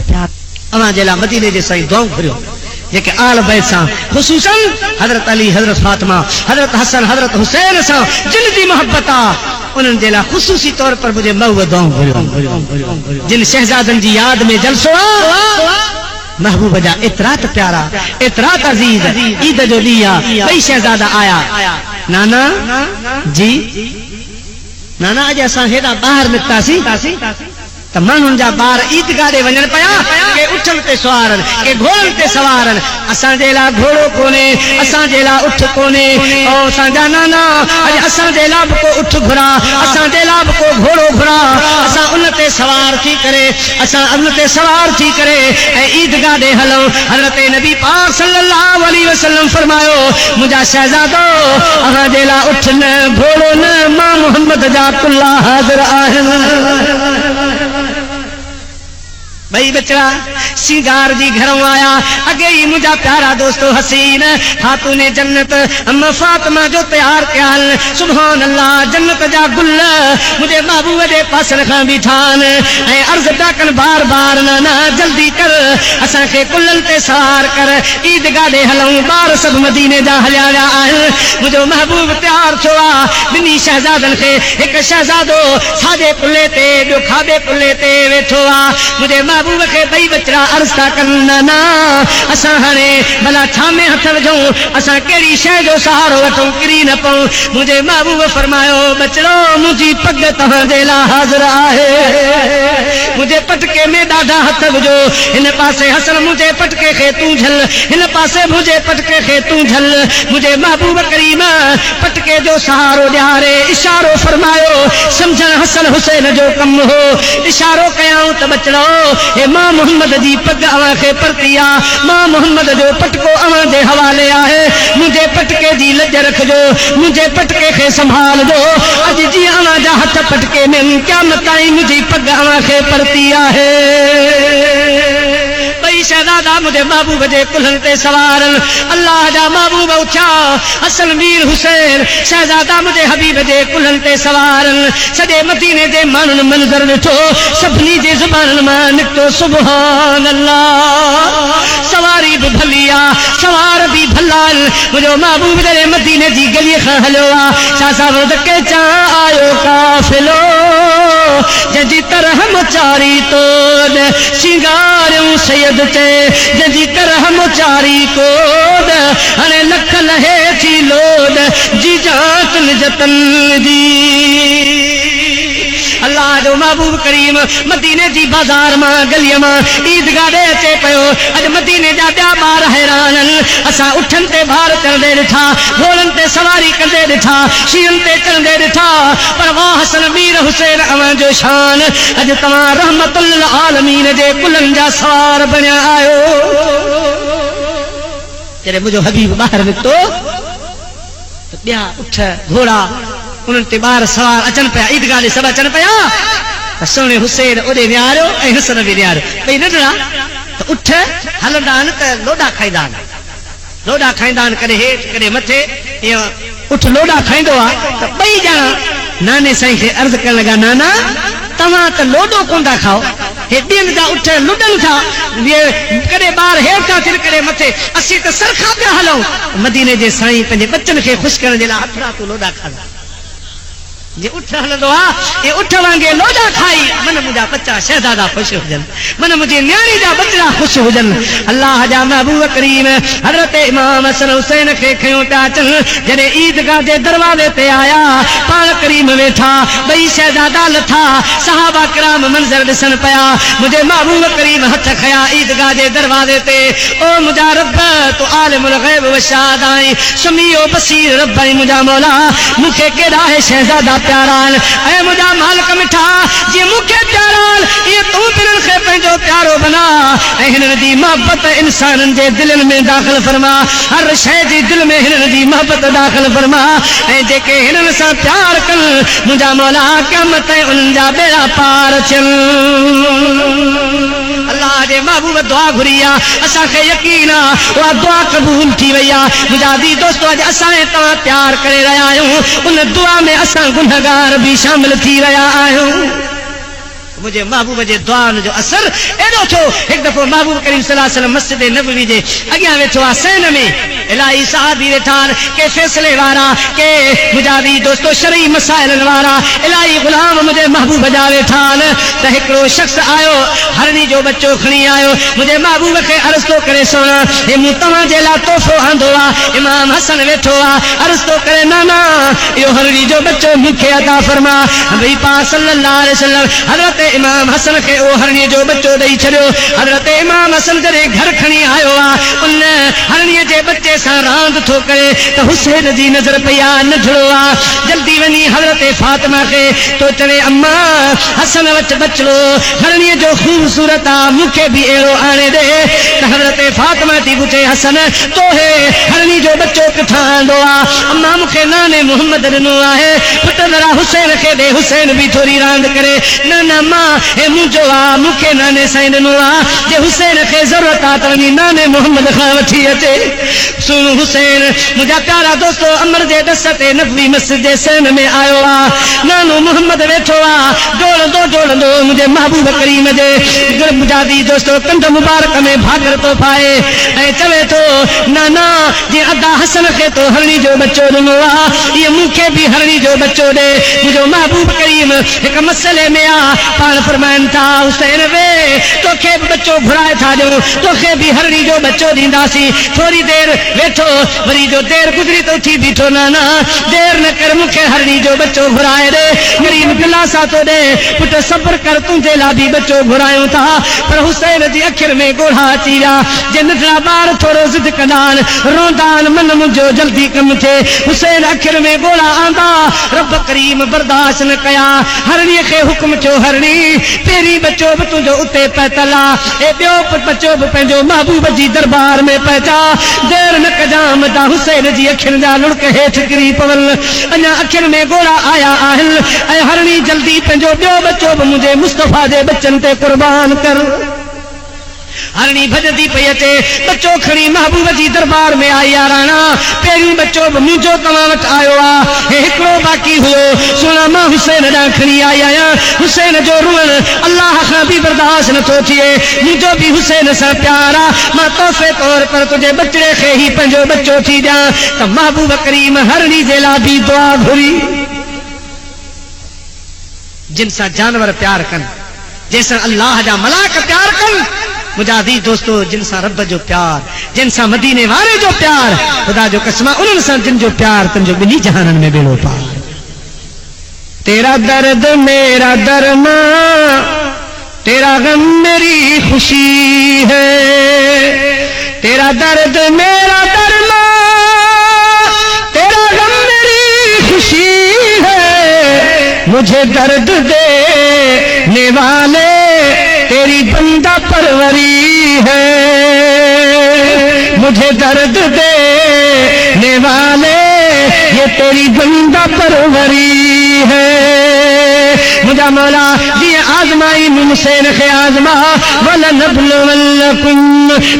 प्यार अमा जेला मदीने जे साईं दुआऊं घुरियो जेके आल बैत सां ख़ुसूसन हज़रत अली हज़रत फातिमा हज़रत हसन हज़रत हुसैन सां जिन जी मोहब्बत आ उन्हनि जे लाइ ख़ुसूसी तौर पर मुंहिंजे महबूब दुआऊं घुरियो जिन शहजादनि जी यादि में जलसो आ महबूब जा एतिरा त प्यारा एतिरा त अज़ीज़ ईद जो ॾींहुं आ ॿई शहजादा आया नाना जी नाना अॼु असां हेॾा ॿाहिरि निकितासीं त माण्हुनि जा ॿार ईदगाह ॾे वञनि पिया के उठनि ते सुवारनि के घोड़नि ते सवारनि असांजे लाइ घोड़ो कोन्हे असांजे लाइ उठ कोन्हे ओ असांजा नाना अॼु असांजे लाइ बि को उठ घुरा असांजे लाइ बि को घोड़ो घुरा असां उन ते सवार थी करे असां उन ते सवार थी करे ऐं ईदगाह ॾे हलूं हज़रत नबी पाक सल्लल्लाहु अलैहि वसल्लम फरमायो मुंहिंजा शहज़ादो असांजे लाइ उठ न घोड़ो न मां मोहम्मद जा कुल्ला हाज़िर आहिनि भई बचड़ा सिंगार जी घरों आया अगे ही मुझा प्यारा दोस्तों हसीन खातूने जन्नत अम्मा फातिमा जो तैयार ख्याल सुभान अल्लाह जन्नत जा गुल मुझे महबूब दे पास रखा बिठान ऐ अर्ज डाकन बार बार ना जल्दी कर असा के कुल्लन ते सवार कर ईदगाह दे हलऊं बार सब मदीने जा हलिया विया आहिनि मुझो महबूब तैयार थियो आहे ॿिन्ही शहजादनि खे हिकु शहजादो साॼे पुल्ले ते ॿियो खाॿे पुल्ले ते वेठो आहे मुझे महबूब के बई बचड़ा अर्ज था कनि ना असां हाणे भला छा में हथ विझूं असां कहिड़ी शइ जो सहारो वठूं किरी न पऊं मुंहिंजे महबूब फरमायो बचड़ो मुंहिंजी पग तव्हांजे लाइ हाज़िर आहे मुंहिंजे पटके में ॾाढा हथ विझो हिन पासे हसन मुंहिंजे पटके खे तूं झल हिन पासे मुंहिंजे पटके खे तूं झल मुंहिंजे महबूब करीम पटके जो सहारो ॾियारे इशारो फरमायो सम्झण हसन हुसैन जो कमु हो इशारो कयाऊं त बचड़ो हे मां मोहम्मद जी पग अवां खे परती आ मां मोहम्मद जो पटको अवां जे हवाले आहे मुंहिंजे पटके जी लज रखजो मुंहिंजे पटके खे संभालजो अॼु जीअं अवां जा हथ पटके में क़यामत ताईं मुंहिंजी पग अवां खे परती आहे ॿई शहजादा मुंहिंजे महबूब जे कुल्हनि ते सवारनि अल्लाह जा महबूब उथिया हसन मीर हुसैन शहजादा मुंहिंजे हबीब जे कुल्हनि ते सवारनि सॼे मदीने जे माण्हुनि मंज़र ॾिठो सभिनी जे ज़ुबाननि मां निकितो सुभान अल्लाह सवारी बि भली आहे सवार बि भला आहिनि मुंहिंजो महबूब जे मदीने जी गलीअ खां हलियो आहे छा सां के चा आयो काफ़िलो जंहिंजी तरह मचारी तोड़ सिंगारियूं सैयद ते जंहिंजी तरह मचारी कोड हाणे लख लहे थी लोड जी जात जतन जी अल्लाह जो महबूब करीम मदीने जी बाज़ार मां गलीअ मां ईदगाह ॾे अचे पियो अॼु मदीने जा ॿिया ॿार हैरान आहिनि असां उठनि ते भार चढ़ंदे ॾिठा घोड़नि ते सवारी कंदे ॾिठा शींहनि ते चढ़ंदे ॾिठा पर वाह हसन मीर हुसैन अवां जो शान अॼु तव्हां रहमतुल आलमीन जे कुलनि जा सवार बणिया आहियो जॾहिं मुंहिंजो हबीब ॿाहिरि निकितो त ॿिया उठ घोड़ा उन्हनि ते ॿार सवार अचनि पिया ईदगाह ॾे सभु अचनि पिया त सुहिणे हुसैन ओॾे विहारियो ऐं हसन बि विहारियो ॿई नंढड़ा त उठ हलंदा आहिनि त लोॾा खाईंदा आहिनि कॾहिं हेठि कॾहिं मथे ईअं उठ लोॾा खाईंदो आहे त ॿई ॼणा नाने साईं खे अर्ज़ु करण लॻा नाना तव्हां त लोॾो कोन था खाओ हे ॿियनि जा उठ लुॾनि था कॾहिं ॿार हेठि था थियनि कॾहिं मथे असीं त सरखा पिया हलूं मदीने जे साईं पंहिंजे बचनि खे ख़ुशि करण जे लाइ हथड़ा तूं लोॾा खाधा जे उठ हलंदो आहे उठ वांगे लोॾा खाई मन मुंहिंजा बच्चा शहजादा ख़ुशि हुजनि मन मुंहिंजी न्याणी जा बचड़ा ख़ुशि हुजनि अल्लाह जा महबूब करीम हज़रत इमाम हसन हुसैन खे खयूं पिया अचनि जॾहिं ईदगाह जे दरवाज़े ते आया पाण करीम वेठा ॿई शहजादा लथा सहाबा किराम मंज़र ॾिसनि पिया मुंहिंजे महबूब करीम हथ खया ईदगाह जे दरवाज़े ते ओ मुंहिंजा रब तूं आलिमुल ग़ैब व शहादत आहीं समीओ बसीर रब आहीं मुंहिंजा मौला मूंखे केॾा हे शहजादा प्यारा ऐ मुंहिंजा मालिक मिठा जीअं मूंखे प्यारा इहे तूं पिणनि खे पंहिंजो प्यारो बना ऐं हिननि जी मोहबत इंसाननि जे दिलनि में दाख़िल फरमा हर शइ जी दिलि में हिननि जी मोहबत दाख़िल फरमा ऐं जेके हिननि सां प्यार कनि मुंहिंजा मौला क़यामत ताईं उन्हनि जा बेड़ा पार थियनि अल्लाह जे महबूब दुआ घुरी आहे असांखे यकीन आहे उहा दुआ क़बूल थी वई आहे मुंहिंजा दी दोस्तो अॼु असां तव्हां प्यार करे रहिया आहियूं उन दुआ में असां गुनहगार भी शामिल थी रहा आहियूं मुझे महबूब जे दुआ जो असर एडो थो। एक दफो महबूब करीम सल्लल्लाहु अलैहि वसल्लम मस्जिद नबवी जे अगियां वेठो आ सैन में इलाही सहाबी वेठान के फैसले वारा के मुजादी दोस्तों शरई मसाइल वारा इलाही गुलाम मुझे महबूब जा वेठान त हिकड़ो शख्स आयो हरनी जो बच्चो खणी आयो मुझे महबूब के अर्ज तो करे सोना हे मु तव्हां जे ला तोहफो आंदो आ। इमाम हसन वेठो आ अर्ज तो करे नाना यो हरनी जो बच्चो मुखे अता फरमा। भई पाक सल्लल्लाहु अलैहि वसल्लम हजरत इमाम हसन के ओ हरनी जो बच्चो दई छड़ियो। हजरत इमाम हसन जरे घर खणी आयो आ उन हरनी जे बच्चे सा रांद थो करे त हुसैन जी नजर पया नढड़ो आ। जल्दी वनी हजरत फातिमा के तो चवे अम्मा हसन वच बचलो हरनी जो खूबसूरत आ मुखे भी एड़ो आने दे। त हजरत फातिमा थी पूछे हसन तो है हरनी जो बच्चो किथा आंदो आ। अम्मा मुखे नाने मोहम्मद ॾिनो आहे पुट जरा हुसैन के दे हुसैन भी थोड़ी रांद करे। नाना मां हे मुंहिंजो आ मुखे नाने साईं ॾिनो आ जे हुसैन के जरूरत आ त वञी नाने मोहम्मद खां वठी अचे। सुन हुसैन मुंहिंजा प्यारा दोस्तो अमर जे दस ते नबवी मस्जिद जे सैन में आयो आ। नानो मोहम्मद वेठो आ जोड़ंदो मुंहिंजे महबूब करीम जे मुजादी दोस्तो कंध मुबारक में भागर तो पाए ऐं चवे तो नाना जे अदा हसन के तो हरणी जो बच्चो ॾिनो आ ये मूंखे भी हरणी जो बच्चो ॾे। मुंहिंजो महबूब करीम हिक मसले में आ पाण फरमाइनि था हुसैन वे तोखे भी बच्चो घुराए था ॾियो तोखे भी हरणी जो बच्चो ॾींदासीं। थोड़ी देर वेठो वरी जो देर गुजरी तो उठी बीठो नाना देर न कर मूंखे हरणी जो बच्चो घुराए ॾे गरीब दिलासा तो ॾे पुट सब्र कर तुंहिंजे लाइ भी बच्चो घुरायूं था। पर हुसैन जी अखियुनि में ॻोढ़ा अची विया जे नंढड़ा ॿार थोरो ज़िद कंदा आहिनि रोंदा आहिनि मन मुंहिंजो जल्दी कमु थिए। हुसैन अखियुनि में ॻोढ़ा आंदा रब करीम बर्दाश्त न कया हरणीअ खे हुकुम थियो हरणी पहिरीं बच्चो बि तुंहिंजो उते पहुतल आ ऐं ॿियो बच्चो बि पंहिंजो महबूब जी दरबार में पहुचा। देर न कजाम त हुसैन जी अखियुनि जा लुड़क हेठि किरी पवल अञा अखियुनि में ॻोढ़ा आया आहिनि ऐं हरणी जल्दी पंहिंजो ॿियो बच्चो बि मुंहिंजे मुस्तफ़ा जे बच्चनि ते कुर्बान कर। हरणी भजदी पई अचे बच्चो खणी महबूब जी दरबार में आई आ। राणा पहिरीं बच्चो बि मुंहिंजो तव्हां वटि आयो आ हिकिड़ो बाक़ी हुयो सुना मां हुसैन ॾांहुं खणी आई आहियां। हुसैन जो रुअण अल्लाह खां बि बर्दाश्त नथो थिए मुंहिंजो बि हुसैन सां प्यार आ मां तोहफ़े तौर पर तुंहिंजे बचड़े खे ई पंहिंजो बच्चो थी ॾियां त महबूब करीम हरणी जे लाइ बि दुआ घुरी। जिन सां जानवर प्यार कनि जंहिंसां अल्लाह जा मलाक प्यार कनि मुंहिंजा दी दोस्तो जिन सां रब जो प्यार जिन सां मदीने वारे जो प्यार ख़ुदा जो कसम उन्हनि सां जिन जो प्यार तुंहिंजो ॿिन्ही जहाननि में बेड़ो पार। तेरा दर्द मेरा दरमां तेरा गम मेरी खुशी है तेरा दर्द मेरा दरमां तेरा गम मेरी खुशी है मुझे दर्द देने वाले तेरी बंदा परवरी है मुझे दर्द देने वाले ये तेरी बंदा परवरी है। मुझा मौला जी आजमाई हुसैन खे आजमा वलनबलुवन्नकुम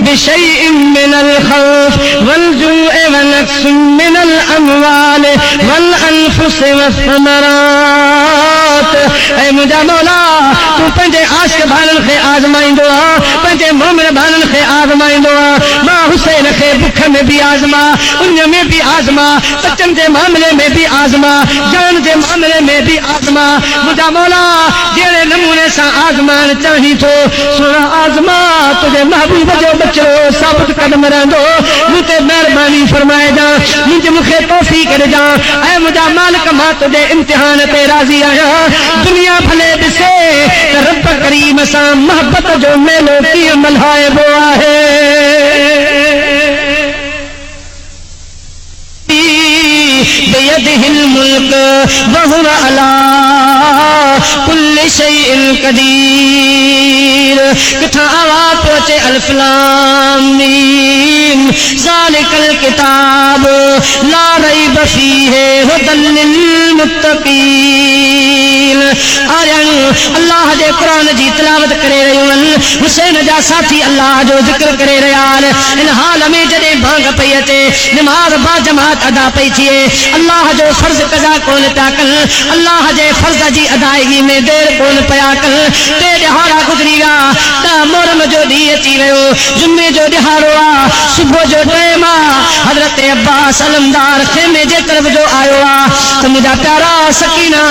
बिशैइन मिनल खौफ वलजुइ वनक्सिन मिनल अमवाल वल अनफुस वस्समरात। ऐ मुझा मौला तू पंहिंजे आशिक भाणनि खे आज़माईंदो आहे पंहिंजे मोमिन भाणनि खे आज़माईंदो आहे। मां हुसैन खे बुख में भी आज़मा उन में भी आज़मा बचन जे मामले में भी आज़मा जान जे मामले में भी आज़मा। मुझा मौला जहिड़े नमूने सां आज़माइण चाहीं थो सुहिणा आज़मा तुंहिंजे महबूब जो बच्चो साबित कदम रहंदो मूं ते महिरबानी फरमाए जा मुंहिंजी मूंखे तौफ़ीक़ ॾिजां। ऐं मुंहिंजा मालिक मां तुंहिंजे इम्तिहान ते राज़ी आहियां। दुनिया भले ॾिसे त रब करीम सां मोहबत जो मेलो कीअं मल्हाइबो आहे। बियदिहिल मुल्क वहुव अला कुल्लि शैइन क़दीर। किथां आवाज़ पहुचे अलिफ लाम मीम ज़ालिकल किताब ला रैब फीहि हुदल लिल मुत्तक़ीन। आर्यन अल्लाह जे क़ुरान जी तिलावत करे रहियूं आहिनि हुसैन जा साथी अल्लाह जो ज़िक्र करे रहिया आहिनि। इन हाल में जॾहिं भांग पई अचे निमाज़ बा जमात अदा पई थिए अल्लाह अल्लाह जो फर्ज कज़ा कोन पिया कनि अल्लाह जे फर्ज जी अदायगी में देर कोन पिया कनि टे ॾिहाड़ा गुज़री विया त मोहरम जो ॾींहुं अची वियो जुमे जो ॾिहाड़ो आहे सुबुह जो टाइम आहे हज़रत अब्बास अलमदार खेमे जे तरफ़ जो आयो आहे त मुंहिंजा प्यारा सकीना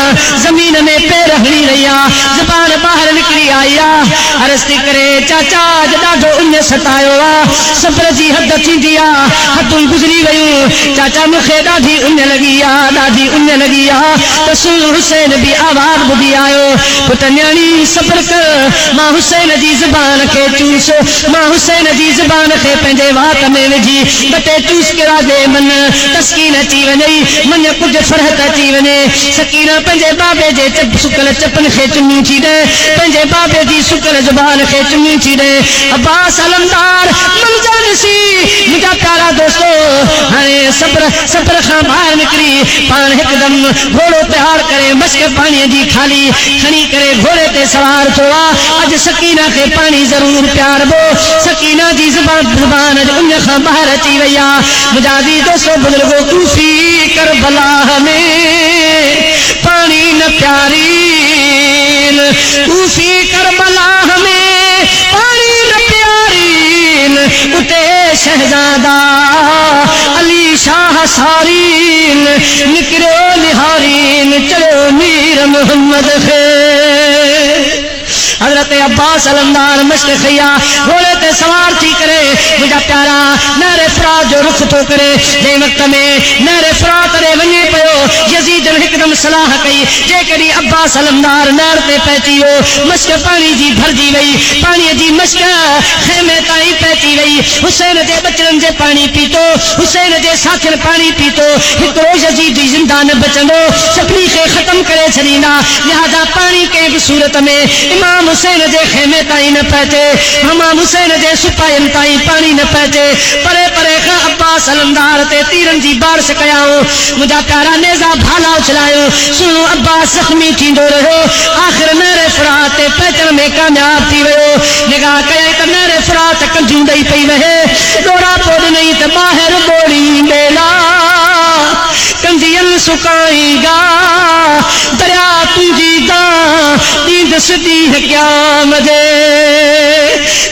ज़मीन में पैर हणी रही आहे ज़बान ॿाहिरि निकिरी आई आहे अर्ज़ थी करे चाचा अॼु ॾाढो उन सतायो आहे सब्र जी हद थींदी आहे हदूं गुज़री वियूं चाचा मूंखे ॾाढी उन लॻी आहे ॾाढी उन लॻी आहे त सुन हुसैन बि आवाज़ ॿुधी आयो पुट न्याणी सब्र कर मां हुसैन जी ज़बान खे चूस मां हुसैन जी ज़बान खे पंहिंजे वात में विझी ॿ टे चूस किरा दे मन तस्कीन अची वञई मन कुझु फरहत अची वञे सकीना पंहिंजे बाबे जे सुकल चपन खे चुमी थी ॾे पंहिंजे बाबे जी सुकल ज़बान खे चुमी थी ॾे अब्बास अलमदार मंज़र ॾिसी मुंहिंजा प्यारा दोस्तो हाणे सब्र खां ॿाहिरि निकिरी पाण हिकदमि घोड़ो तयार करे मश्क पाणीअ जी थाली खणी करे घोड़े ते सवार थियो आहे अॼु सकीना खे पाणी ज़रूर प्यारबो सकीना जी ज़बान उन खां ॿाहिरि अची वई आहे मुंहिंजा दी दोस्तो बुज़ुर्गो कूफी करबला में पानी न प्यारी कूफी करबला में पानी न प्यारी उते शहजादा अली शाह सारीन निकरो निहारीन चलो मीर मोहम्मद खे हज़रत अब्बास अलमदार मश्क खैया घोड़े ते सवार थी करे मुंहिंजा प्यारा नहर फरात जो रुख थो करे जंहिं वक़्त में नहर फरात ते वञे पियो यज़ीद हिकदमि सलाह कई जेकॾहिं अब्बास अलमदार नहर ते पहुची वियो मश्क पाणी जी भरिजी वई पाणीअ जी मश्क खेमे ताईं पहुची वई हुसैन जे बचड़नि जे पाणी पीतो हुसैन जे साथियुनि पाणी पीतो हिकिड़ो यज़ीद ज़िंदा न बचंदो सभिनी खे ख़तमु करे छॾींदा लिहाज़ा पाणी कंहिं बि सूरत में इमाम हुसैन जे खेमे ताईं न पहुचे इमाम हुसैन जे सिपाहियुनि ताईं पाणी न पहुचे परे परे खां अब्बास अलमदार ते तीरनि जी बारिश कयाऊं मुंहिंजा प्यारा नेज़ा भाला उछलायो सुनो अब्बास ज़ख़्मी थींदो रहियो आख़िर नहर फरात ते पहुचण में कामयाब थी वियो निगाह कयई त नहर फरात कंजूं ॾेई पई वहे ॾोरा पोइ ॾिनई त ॿाहिरि ॿोड़ी मेला कंदियनि सुकाईंगा दरिया तुंहिंजी ॾींदसि ॾींहं क़यामत जे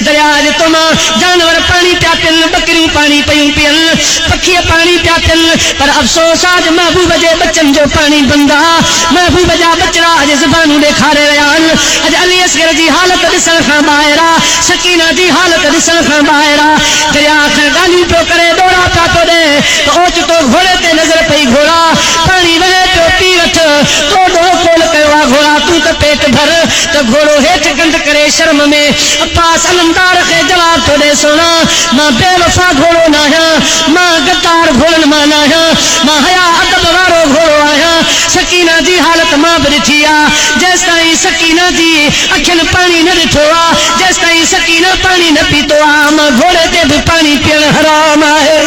दरिया जे तो मां जानवर पाणी पिया पियनि बकरियूं पाणी पयूं पियनि पखी पाणी पिया पियनि पर अफ़सोस आज महबूब जे बचनि जो पाणी बंदि आहे महबूब जा बचड़ा अॼु ज़बानूं ॾेखारे रहिया आहिनि अॼु अली असगर जी हालत ॾिसण खां ॿाहिरि आहे सकीना जी हालत ॾिसण खां ॿाहिरि आहे दरिया खां ॻाल्हियूं पियो करे ॾोरा पिया थो ॾे त ओचितो घोड़े ते नज़र पई घोड़ा पाणी वहे पियो पी वठ ॾोढो कोल कयो आहे घोड़ा तूं त पेट भर त घोड़ो हेठि गंढ करे शर्म में अब्बास अलमदार खे जवाब थो ॾे सोना मां बेवफ़ा घोड़ो न आहियां मां गद्दार घोड़नि मां न आहियां मां हया अदब वारो घोड़ो आहियां सकीना जी हालत मां बि ॾिठी आहे जेसि ताईं सकीना जी अखियुनि पाणी न ॾिठो आहे जेसि ताईं सकीना पाणी न पीतो आहे मां घोड़े ते बि पाणी पीअणु हराम आहे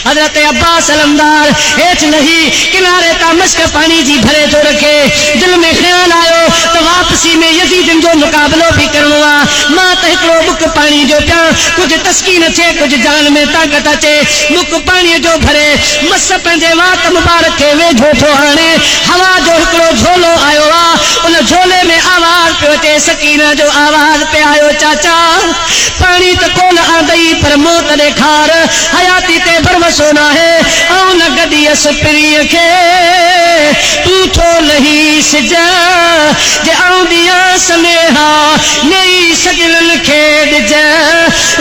हज़रत अब्बास अलमदार हेठि लही किनारे तां मश्क पाणी जी भरे थो रखे दिल में ख़्याल आयो त वापसी में यज़ीदनि जो मुक़ाबिलो बि करिणो आहे मां त हिकिड़ो मुक पाणी जो पिया कुझु तस्कीन थिए कुझु जान में ताक़त अचे मुक पाणीअ जो भरे मस पंहिंजे वात मुबारक खे वेझो थो हाणे हवा जो हिकिड़ो झोलो आयो आहे उन झोले में आवाज़ पियो अचे सकीना जो आवाज़ पे आयो चाचा पाणी त कोन आंदई पर मौत ॾेखार हयाती ते भरवसो न आहे ऐं न गॾियसि पिरीअ खे तूं थो लही सिज जे आउंदियां स्नेहा नई सजलनि खे ॾिज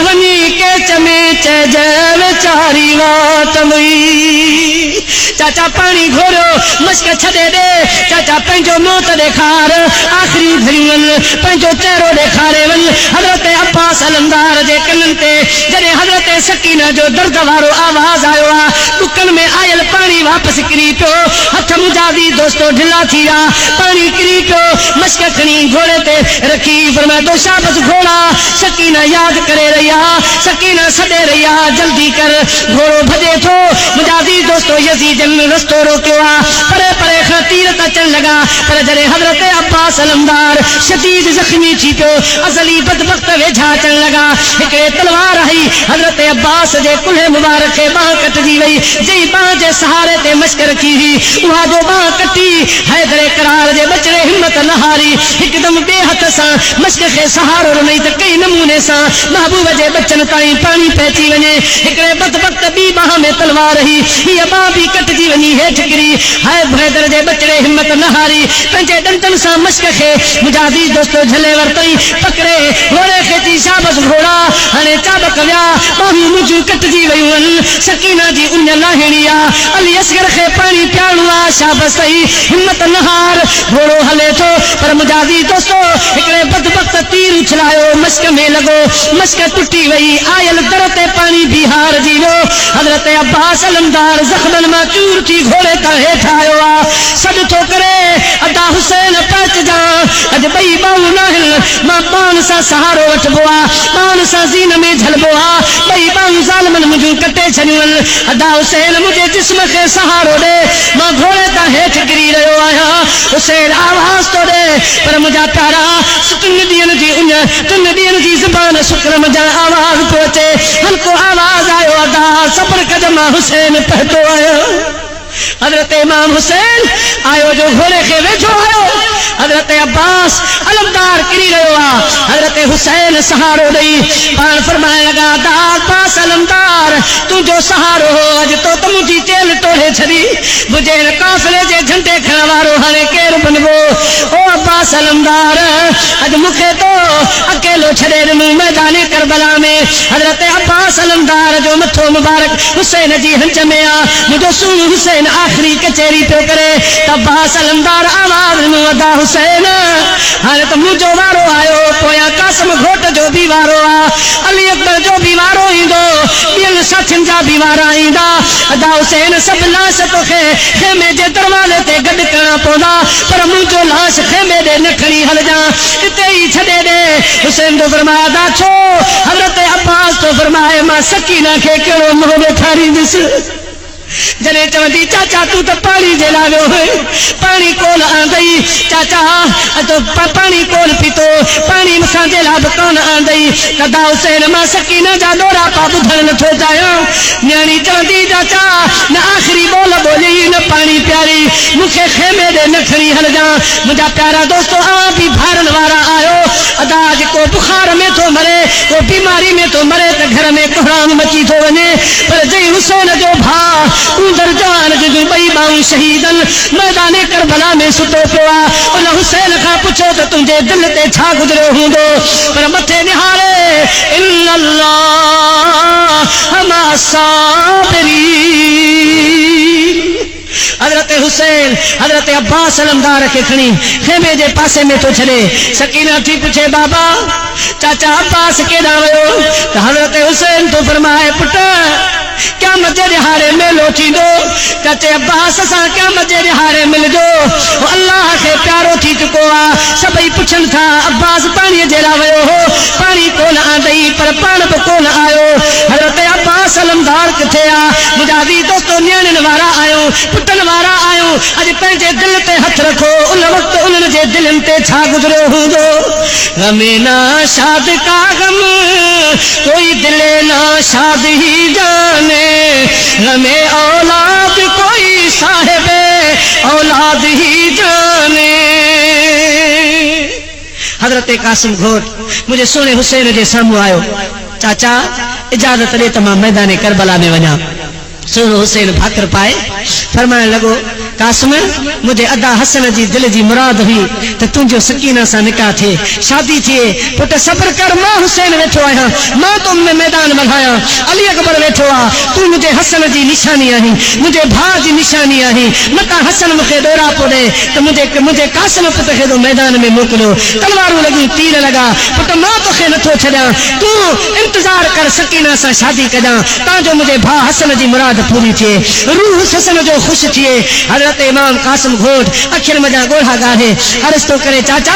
वञी केच में चइज वीचारी वात मुई चाचा पाणी घोरियो मश्क छॾे ॾे चाचा पंहिंजो मौत ॾेखार आख़िरी घड़ियूं पंहिंजो चहिरो ॾेखारे वञ हज़रत अब्बास अलमदार जे कननि ते जॾहिं हज़रत सकीना जो दर्द वारो आवाज़ आयो आहे ॾुकनि में आयल पाणी वापसि किरी पियो हथ मुंहिंजा बि दोस्तो ढिला थी विया पाणी किरी पियो मश्क खणी घोड़े ते रखी फरमायो शाबस घोड़ा सकीना यादि करे रही आहे सकीना सॾे रही आहे जल्दी कर घोड़ो भॼे थो मुंहिंजा बि दोस्तो यज़ीदनि रस्तो रोकियो आहे परे परे खां तीर त अचण लॻा पर जॾहिं हज़रत अब्बास अलमदार शदीद ज़ख़्मी थी पियो अज़ली बदबख़्त वेझा अचण लगा हिकिड़े तलवार आई हज़रत अब्बास जे कुल्हे मुबारक खे बाह कटजी वई जई बाह जे सहारे ते मश्क रखी हुई उहा जो बाह कटी हैदर करार जे बचड़े हिम्मत न हारी हिकदम बे हथ सां मश्क खे सहारो ॾिनई त कई नमूने सां महबूब जे बचन ताईं पाणी पहुची वञे हिकिड़े बदबख्त ॿी बाह में तलवार हुई हीअ बाह बि कटजी वञी हेठि किरी हैदर जे बचड़े हिम्मत न हारी पंहिंजे ॾंदनि सां मश्क खे मुजादी दोस्तो झले वरितई पकड़े घोड़े खे चई शाबस घोड़ा हाणे चाबक विया बाहूं मुंहिंजूं कटजी वयूं आहिनि सकीना जी उञ लाहिणी आहे अली असगर खे पाणी पियारणो आहे शाबस अथई हिम्मत न हार घोड़ो हले थो पर मुजादी दोस्तो हिकिड़े बदबख्त तीर उछलायो मश्क में लॻो मश्क टुटी वई आयल दर ते पाणी बि हारजी वियो हज़रत अब्बास अलमदार ज़ख़्मनि मां चूर थी घोड़े तां हेठि आयो आहे सॾु थो करे अदा हुसैन पहुचजां अॼु ॿई ॿाहूं न आहिनि मां ॿाहुनि सां सहारो वठिबो आहे ॿाहुनि सां ज़ीन में झलबो आहे ॿई ॿाहूं ज़ालिमनि मुंहिंजूं कटे छॾियूं आहिनि अदा हुसैन मुंहिंजे जिस्म खे सहारो ॾे मां घोड़े तां हेठि किरी रहियो आहियां हुसैन आवाज़ थो ॾे पर मुंहिंजा प्यारा 3 ॾींहंनि जी उञ 3 ॾींहंनि जी ज़ुबान शुक्र मुंहिंजा आवाज़ थो अचे हल्को आवाज़ आयो अदा सब्र कज मां हुसैन पहुतो आहियां हज़रत इमाम हुसैन आयो जो घोड़े खे वेझो आयो हज़रत अब्बास अलमदार किरी रहियो आहे हज़रत हुसैन सहारो ॾेई पाण फरमाइण लॻा ता अब्बास अलमदार तुंहिंजो सहारो हो अॼु तो त मुंहिंजी चेल तोड़े छॾी मुंहिंजे हिन काफ़िले जे झंडे खणण वारो हाणे केरु बणिबो ओ अब्बास अलमदार अॼु मूंखे तो अकेलो छॾे ॾिनो मैदान करबला में हज़रत अब्बास अलमदार जो मथो मुबारक हुसैन जी हंज में आहे मुंहिंजो सुहिणो हुसैन आखिरी कचहरी पियो करे त अब्बास अलमदार आवाज़ ॾिनो अदा हुसैन हाणे त मुंहिंजो वारो आयो पोयां कासिम घोट जो बि वारो आहे अली अकबर जो बि वारो ईंदो ॿियनि साथियुनि जा बि वारा ईंदा अदा हुसैन सभु लाश तोखे खेमे जे दरवाज़े ते गॾु करणा पवंदा पर मुंहिंजो लाश खेमे ॾे न खणी हलजां हिते ई छॾे ॾे हुसैन जो फरमाया दा छो हज़रत अब्बास तो फरमाए मां सकीना खे कहिड़ो मोह ॾेखारींदुसि जॾहिं चवंदी चाचा तूं त पाणी जे लाइ वियो पाणी कोन आंदई चाचा पाणी कोन पीतो पाणी मूंसां जे लाइ बि कोन आंदई कदा हुसैन मां सकीना जा ॾोरा पा ॿुधण नथो चाहियां न्याणी चवंदी चाचा न आख़िरी ॿोल ॿोली न पाणी प्यारी मूंखे खेमे ॾे न खणी हलजां मुंहिंजा प्यारा दोस्तो आवां बि भारनि वारा आयो अदा जेको बुखार में थो मरे को बीमारी में थो मरे त घर में कोहराम मची थो वञे पर जई हुसैन जो भाउ ऊंदर जान जूं ॿई ॿाहूं शहीदन मैदान करबला में सुतो पियो आहे उन हुसैन खां पुछो त तुंहिंजे दिल ते छा गुज़रियो हूंदो पर मथे निहारे इल्लल्लाह मा साबिरीन हज़रत हुसैन हज़रत अब्बास अलमदार खे खणी खेमे जे पासे में थो छॾे सकीना थी पुछे बाबा चाचा अब्बास केॾां वियो त हज़रत हुसैन तो फरमाए पुट क़यामत जे ॾिहाड़े मेलो थींदो चाचे अब्बास सां क़यामत जे ॾिहाड़े मिलजो अल्लाह खे प्यारो थी चुको आहे सभई पुछनि था अब्बास पाणीअ जे लाइ वियो हो पाणी कोन आंदई पर पाण बि कोन आयो हज़रत अब्बास अलमदार किथे आहे मुंहिंजा दी दोस्तो नियाणियुनि वारा आहियूं पुटनि वारा आहियूं अॼु पंहिंजे दिल ते हथ रखो उन वक़्तु उन्हनि जे दिलनि ते छा गुज़रियो हूंदो गमे ना शाद का गम कोई दिले ना शाद ही जाने गमे औलाद कोई साहिबे औलाद ही जाने हज़रत कासिम घोट मुझे सोने हुसैन जे साम्हूं आयो चाचा इजाज़त ॾे त मां मैदान करबला में वञा सोनो हुसैन भाकर पाए फरमाइण लॻो कासिम मुझे अदा हसन जी दिल जी मुराद हुई त तुंहिंजो सकीना सां निकाह थिए शादी थिए पुट सब्र कर मां हुसैन वेठो आहियां मां तो मैदान वधायां अली अकबर वेठो आहे तूं मुंहिंजे हसन जी निशानी आहीं मुंहिंजे भाउ जी निशानी आहीं मतां हसन मूंखे ॾोरा पोइ ॾे त मुंहिंजे कासिम पुट खे तो मैदान में मोकिलियो तलवारूं लॻियूं तीर लॻा पुट मां तोखे नथो छॾियां तूं इंतज़ार कर सकीना सां शादी कजां तांजो मुंहिंजे भाउ हसन जी मुराद पूरी थिए रूह हसन जो ख़ुशि थिए हजरत इमाम कासिम घोट अखियुनि मजा ॻोढ़ा ॻाढ़े अर्ज़ थो करे चाचा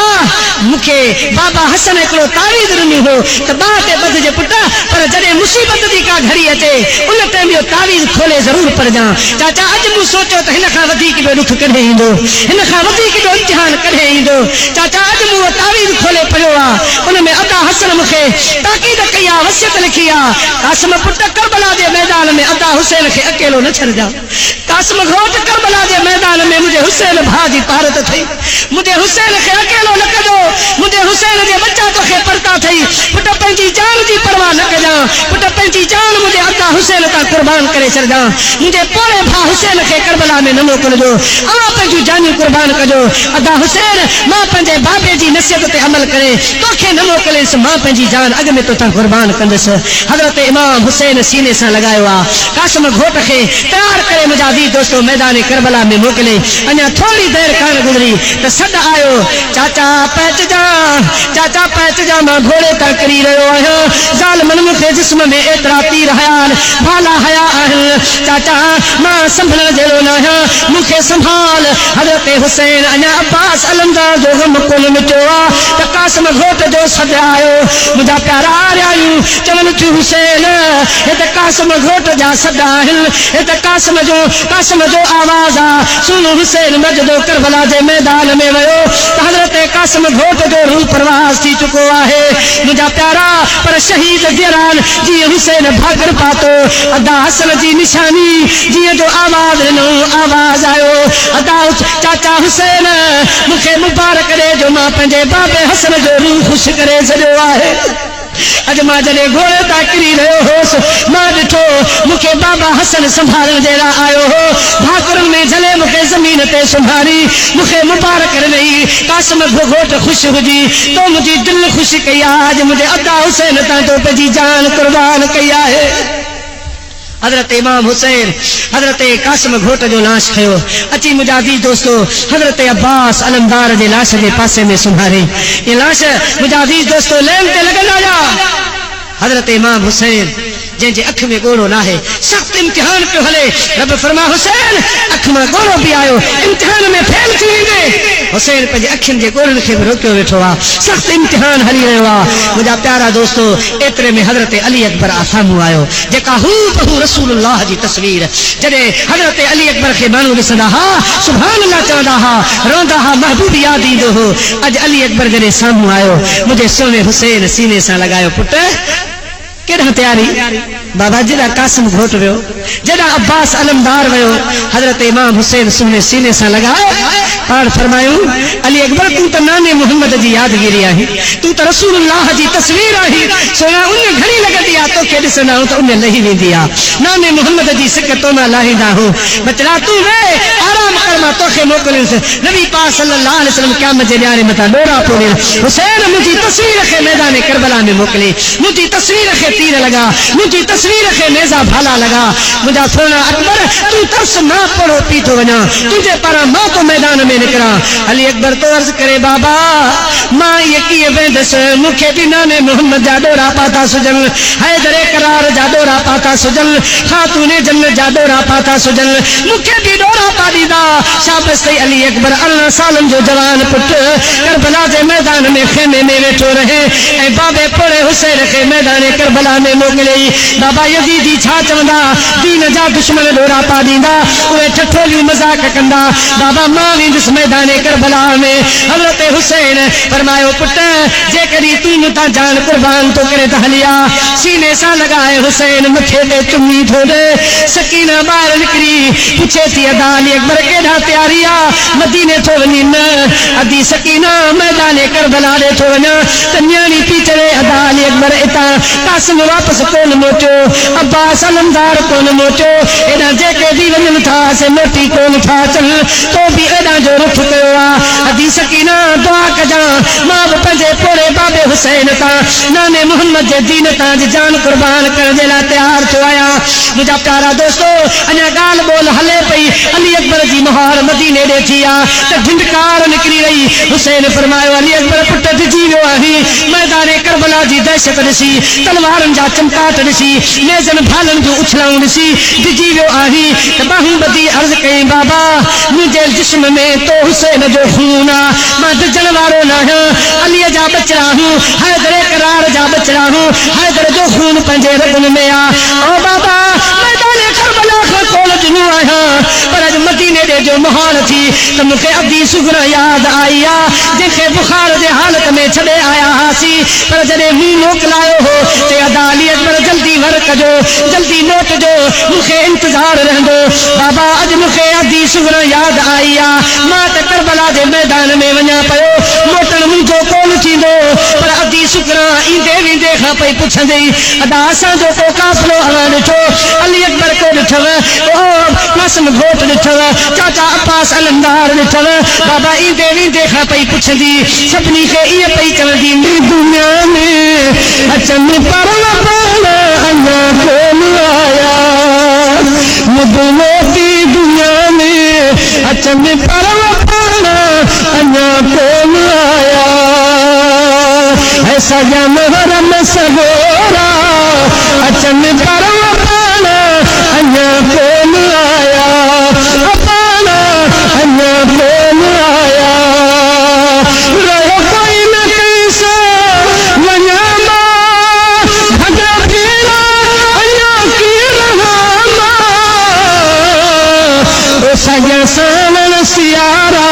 मूंखे बाबा हसन हिकिड़ो तावीज़ ॾिनी हो त ॿाह ते ॿधिजे पुट पर जॾहिं मुसीबत जी का घड़ी अचे उन टाइम इहो तावीज़ खोले ज़रूर पढ़जां चाचा अॼु मूं सोचियो त हिन खां वधीक ॿियो ॾुख कॾहिं ईंदो हिन खां वधीक ॿियो इम्तिहान कॾहिं ईंदो चाचा अॼु मूं उहो तावीज़ खोले पढ़ियो आहे उन में अदा हसन मूंखे ताक़ीद कई आहे वसियत लिखी आहे कासिम पुट करबला जे मैदान में अदा हुसैन खे अकेलो न छॾिजां कासिम घोट करबला जे मैदान में मुंहिंजे हुसैन भाउ जी तारत थई मुंहिंजे हुसैन खे अकेलो न कजो मुंहिंजे हुसैन जे बच्चा तोखे परता थई पुट पंहिंजी जान जी परवाह न कजां पुट पंहिंजी जान मुंहिंजे अदा हुसैन तां कुर्बान करे छॾिजां मुंहिंजे पोड़े भाउ हुसैन खे करबला में न मोकिलिजो पंहिंजूं जानियूं कुर्बान कजो अदा हुसैन मां पंहिंजे बाबे जी नसीहत ते अमल करे तोखे न मोकिलियसि मां पंहिंजी जान अॻ में तोतां कुर्बान कंदुसि हज़रत इमाम हुसैन सीने सां लॻायो आहे कासिम घोट खे तयार करे मुंहिंजा वीर दोस्तो मैदान करबला में मोकिले अञा थोरी देरि कान गुज़री त सॾु आयो चाचा पैचजा मां घोड़े तां किरी रहियो आहियां ज़ालिमनि मूंखे जिस्म में एतिरा तीर हयान भाला हया आहिनि चाचा मां संभलण जहिड़ो न आहियां मूंखे संभाल हज़रत हुसैन अञा अब्बास अलमदार जो ग़म कोन मिटियो आहे त कासिम घोट जो सॾु आयो मुंहिंजा प्यारा आरियायूं चवनि थियूं हुसैन हे त कासिम घोट जा सॾ आहिनि हे त कासिम जो आवाज़ आहे सुन हुसैन मजदो करबला जे मैदान में वियो त हज़रत कासिम घोट जो रूह परवास थी चुको आहे मुंहिंजा प्यारा पर शहीद वीरान जीअं हुसैन भागर पातो अदा हसन जी निशानी जीअं जो आवाज़ ॾिनो आवाज़ आयो अदा चाचा हुसैन मूंखे मुबारक ॾे जो मां पंहिंजे बाबे हसन जो रूह ख़ुशि करे छॾियो आहे अॼु मां जॾहिं घोड़े तां किरी रहियो होसि मां ॾिठो मूंखे बाबा हसन संभालण जहिड़ा आयो हो भाकुरनि में झले मूंखे ज़मीन ते संभाली मूंखे मुबारक ॾिनई कासिम घोट ख़ुशि हुजी तो मुंहिंजी दिलि ख़ुशि कई आहे अॼु मुंहिंजे अदा हुसैन तां तो पंहिंजी जान कुर्बान कई आहे हज़रत इमाम हुसैन हज़रत कासिम घोट जो लाश खयो अची मुंहिंजा वीर दोस्तो हज़रत अब्बास अलमदार जे लाश जे पासे में सुम्हारे ये लाश मुंहिंजा वीर दोस्तो लैन ते लॻंदा हुआ हज़रत इमाम हुसैन जंहिंजे अख में ॻोढ़ो न आहे सख़्त इम्तिहान पियो हले रब फरमा हुसैन अख मां ॻोढ़ो बि आयो इम्तिहान में फेल थी वेंदे हुसैन पंहिंजे अखियुनि जे ॻोढ़नि खे बि रोकियो वेठो आहे सख़्त इम्तिहान हली रहियो आहे मुंहिंजा प्यारा दोस्तो एतिरे में हज़रत अली अकबर साम्हूं आयो जेका हू बहू रसूलुल्लाह जी तस्वीर जॾहिं हज़रत अली अकबर खे माण्हू ॾिसंदा हा सुभान अल्लाह चवंदा हा रोंदा हा महबूब यादि ईंदो हो अॼु अली अकबर जॾहिं साम्हूं आयो मुंहिंजे सोने हुसैन सीने सां लॻायो पुट केॾां तयारी बाबा जॾहिं कासिम घोट वियो जॾहिं अब्बास अलमदार वियो हज़रत इमाम हुसैन सुने सीने सां लॻायो पाण फरमायूं अली अकबर तूं त नाने मोहम्मद जी यादगिरी आहीं तूं त रसूलुल्लाह जी तस्वीर आहीं सोना उन घणी लॻंदी आहे तोखे ॾिसंदा आहियूं त उन लही वेंदी आहे नाने मोहम्मद जी सिक तो मां लाहींदा आहियूं बचड़ा तूं वेह आराम कर मां तोखे मोकिलियुसि नबी पाक सल्लल्लाहु अलैहि वसल्लम क़यामत जे ॾियारे मथां ॾोरा पोड़े हुसैन मुंहिंजी तस्वीर खे मैदान करबला में मोकिले मुंहिंजी तस्वीर खे तीर लॻा मुंहिंजी तस्वीर खे नेज़ा भाला लॻा मुंहिंजा सोना अकबर तूं तरस मां पोड़ो पी थो वञा तुंहिंजे पारां मां तो मैदान में निकिरां अली अकबर तो अर्ज़ करे बाबा मां इहे कीअं वेंदुसि मूंखे बि नाने मोहम्मद जा ॾोरा पाता सुजनि हैदरे करार जा ॾोरा पाता सुजनि ख़ातूने जन्नत जा ॾोरा पाता सुजनि मूंखे बि ॾोरा पा ॾींदा शाबस ते अली अकबर 18 सालनि जो जवान पुट करबला जे मैदान में खेमे में वेठो रहे ऐं बाबे पोड़े हुसैन खे मैदान करबला में मोकिलियई बाबा यज़ीदी छा चवंदा दीन जा दुश्मन ॾोरा पा ॾींदा उहे ठठोलियूं मज़ाक कंदा बाबा मां वेंदुसि मैदान करबला में हज़रत हुसैन फरमायो पुट जेकॾहिं तूं मूंतां जान कुर्बान तो करे त हलिया सीने सां लॻाए हुसैन मथे ते चुमी थो ॾे सकीना ॿाहिरि निकिरी पुछे थी अदा अली अकबर केॾां तयारी आहे मदीने थो वञी न अदी सकीना मैदान करबला ॾे थो वञा त न्याणी पी चढ़े अदा अली अकबर हितां कासिम वापसि कोन मोटियो अब्बास अलमदार कोन मोटियो एॾा जेके बि वञनि था से मोटी कोन था अचनि तो बि एॾा जो रुख कयो आहे अदी सकीना दुआ कजां मां बि पंहिंजे पोड़े बाबे हुसैन तां नाने मोहम्मद जे दीन तां जी जान कुर्बान करण जे लाइ तयार थियो आहियां मुंहिंजा प्यारा दोस्तो अञा ॻाल्हि ॿोल हले पई अली अकबर जी मुहार मदीने ॾे थी आहे त ढिंढकार निकिरी रही हुसैन फरमायो अली अकबर पुट डिॼी वियो आहीं मैदान करबला जी दहशत ॾिस ॾिसी तलवारनि जा चमकाट ॾिसी नेज़न भालनि जूं उछलाऊं ॾिसी डिॼी वियो आहीं त बाहूं ॿधी अर्ज़ कई बाबा मुंहिंजे जिस्म में तो हुसैन जो खून आ मां डिॼण वारो न आहियां अलीअ जा बचड़ा हूं हैदर करार जा बचड़ा हूं हैदर जो खून पंहिंजे रगुनि में आ ओ बाबा मैदान करबला खां कोल ॾिनो आहियां पर अॼु मदीने ॾे जो मुहाल थी त मूंखे अधी सुगुर यादि आई आ जंहिंखे बुखार जे हालत में छॾे आया हुआसीं पर जॾहिं मूं मोकिलायो हो चई अदाली अकबर जल्दी वर कजो जल्दी मोटिजो मूंखे इंतज़ार रहंदो बाबा अॼु मूंखे अधी सुगुर यादि आई आ मां त करबला जे मैदान में वञा पियो मोटण मुंहिंजो कोन थींदो पर अधी सुगुर ईंदे वेंदे खां पई पुछंदी अदा असांजो को काफ़िलो हवा ॾिठो अली अकबर को ॾिठव ओ कासिम घोट ॾिठव चाचा अब्बास अलमदार ॾिठव बाबा ईंदे वेंदे खां पई पुछंदी सभिनी खे ईअं पई चवंदी दुनिया में अचनि पर अञा कोन आया मोती दुनिया में अचनि पर अञा कोन आया ऐसा मोहरम सगोरा अचनि पर अञा कोन आया अञा कोन आया रहो कोई न कैसे वञा भॻा फेरा अञा की रहा सॼा सावण सियारा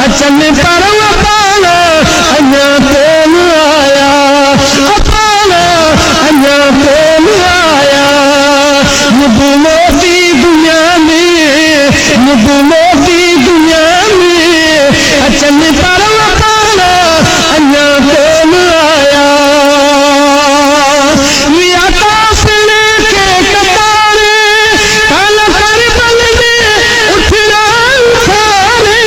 अचनि पर अञा कोन आया अञा कोन आया मोती दुनिया में मोती दुनिया में अचनि पर अञा कोन आया काफ़िर के कतारे काल करबल में उठड़ा सारे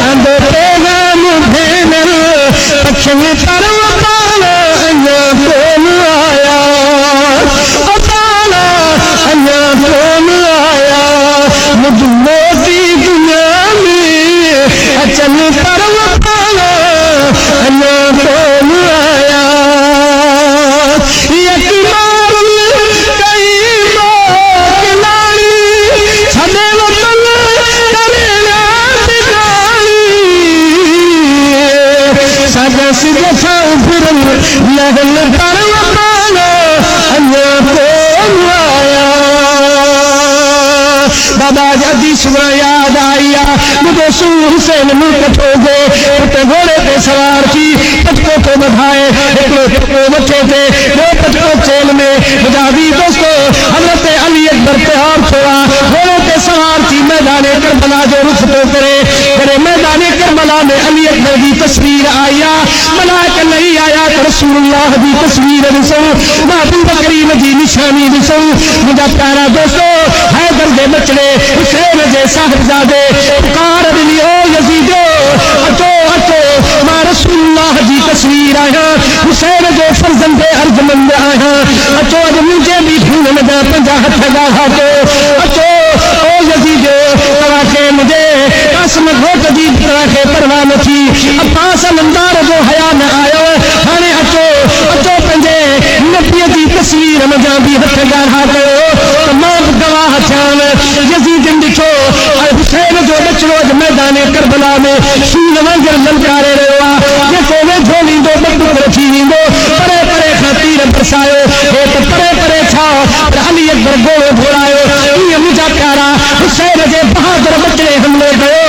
अंदो पैगाम भेनर अचनि पर अञा कोन आया अञा कोन आया मोती दुनिया में अचनि पर अञा कोन आया बाबा जदी सुबह याद आई मुझे सूर हुसैन मुंह कठो गए उते घोड़े पे सवार थी पटको को बधाए पटको मथे थे वो पटको चेल में बजावी दोस्तों हजरत अली अकबर तैयार छोड़ा घोड़े पे सवार थी मैदान करबला जो रुख तो करे मैदान करबला में अली अकबर की तस्वीर आया मलाइका नहीं आया तो रसूलुल्लाह की तस्वीर ॾिसो महबूब करीम की निशानी ॾिसो मुंहिंजा प्यारा दोस्तों हैदर दे बचड़े हुसैन जे साहिबजादे पुकार ॾिनी ओ यज़ीदो अचो अचो मां रसूलुल्लाह जी तस्वीर आहियां हुसैन जो फर्ज़ंद अर्जमंद आहियां अचो अॼु मुंहिंजे बि खून में पंहिंजा हथ ॻाढ़ा कयो अचो ओ यज़ीदो तव्हांखे मुंहिंजे कासिम घोट जी तव्हांखे परवाह न थी अब्बास अलमदार जो हया न आयो हाणे अचो अचो पंहिंजे नबीअ जी तस्वीर मुंहिंजा बि हथ ॻाढ़ा कयो त मां बि गवाह थियां यज़ीदनि ॾिठो हुसैन जो बचड़ो अॼु मैदान करबला में सूल वांगुरु ललकारे रहियो आहे जेको वेझो ईंदो बंदूक रखी वेंदो परे परे खां तीर बरसायो हे त परे परे छा पर अली अकबर घोड़ो घोड़ायो ईअं मुंहिंजा प्यारा हुसैन जे बहादुर बचड़े हमलो कयो